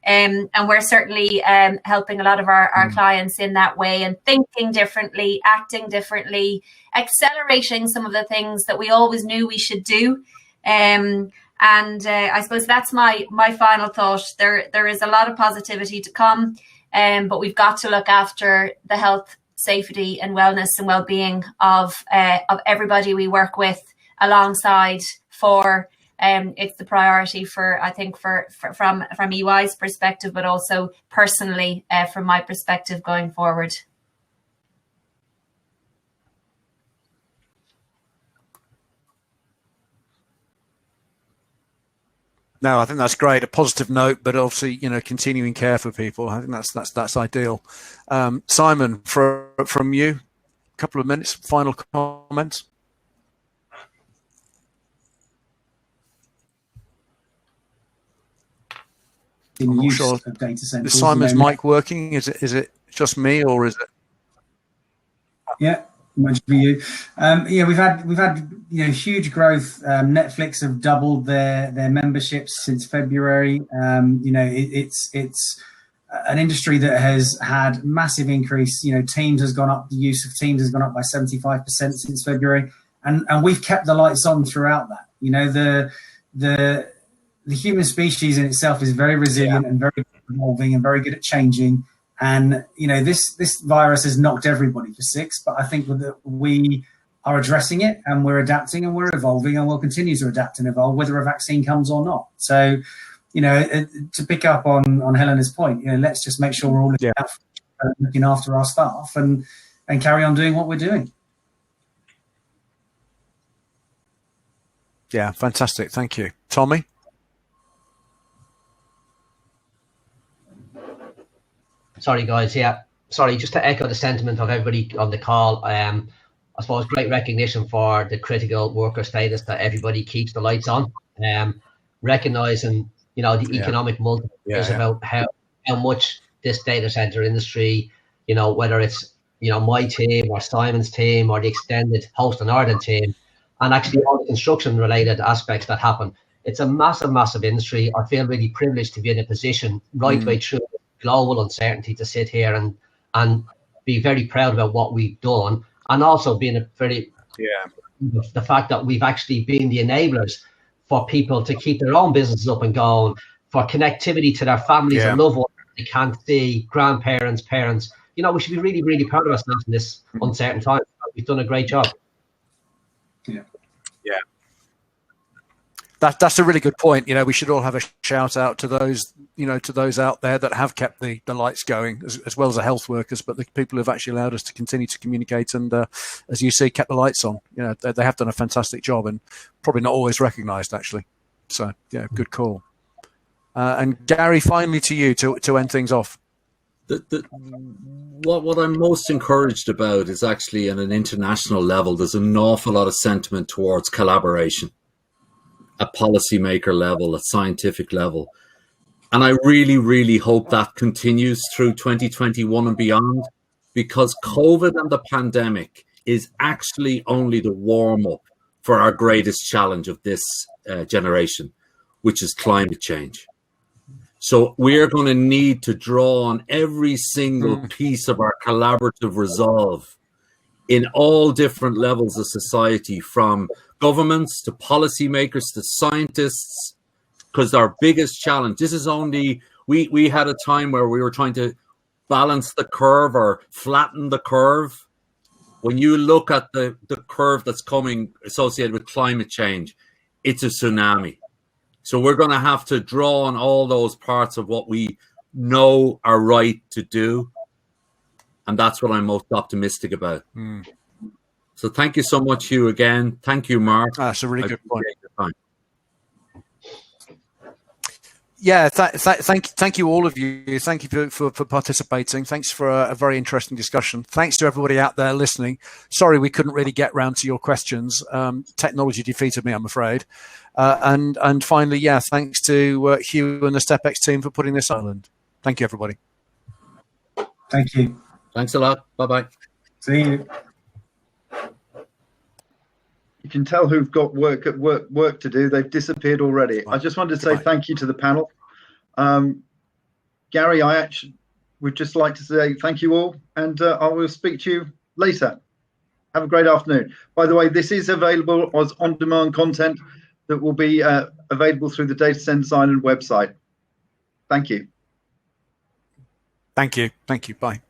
And we're certainly helping a lot of our clients in that way and thinking differently, acting differently, accelerating some of the things that we always knew we should do. And I suppose that's my final thought. There is a lot of positivity to come, but we've got to look after the health, safety, and wellness and well-being of everybody we work with alongside. It's the priority from EY's perspective, but also personally from my perspective going forward. No, I think that's great. A positive note, but obviously, continuing care for people. I think that's ideal. Simon, from you, a couple of minutes, final comments. In use of data centers. Is Simon's mic working? Is it just me or is it? Yeah. Much for you. We've had huge growth. Netflix have doubled their memberships since February. It's an industry that has had massive increase. Teams has gone up. The use of Teams has gone up by 75% since February, and we've kept the lights on throughout that. The human species in itself is very resilient and very evolving and very good at changing. And, this virus has knocked everybody for six, but I think that we are addressing it and we're adapting and we're evolving and we'll continue to adapt and evolve whether a vaccine comes or not. So, to pick up on Helena's point, let's just make sure we're all looking after our staff and carry on doing what we're doing. Yeah, fantastic. Thank you. Tommy? Sorry, guys. Yeah, sorry. Just to echo the sentiment of everybody on the call, I suppose great recognition for the critical worker status that everybody keeps the lights on. Recognizing, the economic multiple is about how much this data center industry, you know, whether it's, you know, my team or Simon's team or the extended Host in Ireland team, and actually all the construction related aspects that happen. It's a massive, massive industry. I feel really privileged to be in a position right way through global uncertainty to sit here and be very proud about what we've done, and also being a very, the fact that we've actually been the enablers for people to keep their own businesses up and going, for connectivity to their families and loved ones they can't see, grandparents, parents. You know, we should be really, really proud of ourselves in this uncertain time. We've done a great job. Yeah. That's a really good point. You know, we should all have a shout out to those, you know, to those out there that have kept the lights going, as well as the health workers, but the people who have actually allowed us to continue to communicate and, as you see, kept the lights on. You know, they have done a fantastic job and probably not always recognised, actually. So, yeah, good call. And Gary, finally to you to end things off. What I'm most encouraged about is actually at an international level, there's an awful lot of sentiment towards collaboration at policymaker level, at scientific level. And I really, really hope that continues through 2021 and beyond, because COVID and the pandemic is actually only the warm-up for our greatest challenge of this generation, which is climate change. So we're going to need to draw on every single piece of our collaborative resolve in all different levels of society, from governments to policymakers to scientists, because our biggest challenge, this is only, we had a time where we were trying to balance the curve or flatten the curve. When you look at the curve that's coming associated with climate change, it's a tsunami. So we're going to have to draw on all those parts of what we know are right to do. And that's what I'm most optimistic about. So thank you so much, Hugh, again. Thank you, Mark. That's a really good point. Yeah, thank you, all of you. Thank you for participating. Thanks for a very interesting discussion. Thanks to everybody out there listening. Sorry we couldn't really get round to your questions. Technology defeated me, I'm afraid. And finally, yeah, thanks to Hugh and the StepX team for putting this on. Thank you, everybody. Thank you. Thanks a lot. Bye-bye. See you. You can tell who've got work to do. They've disappeared already. I just wanted to say thank you to the panel. Gary, I actually would just like to say thank you all, and I will speak to you later. Have a great afternoon. By the way, this is available as on-demand content that will be available through the Data Centers Ireland website. Thank you. Thank you. Thank you. Bye.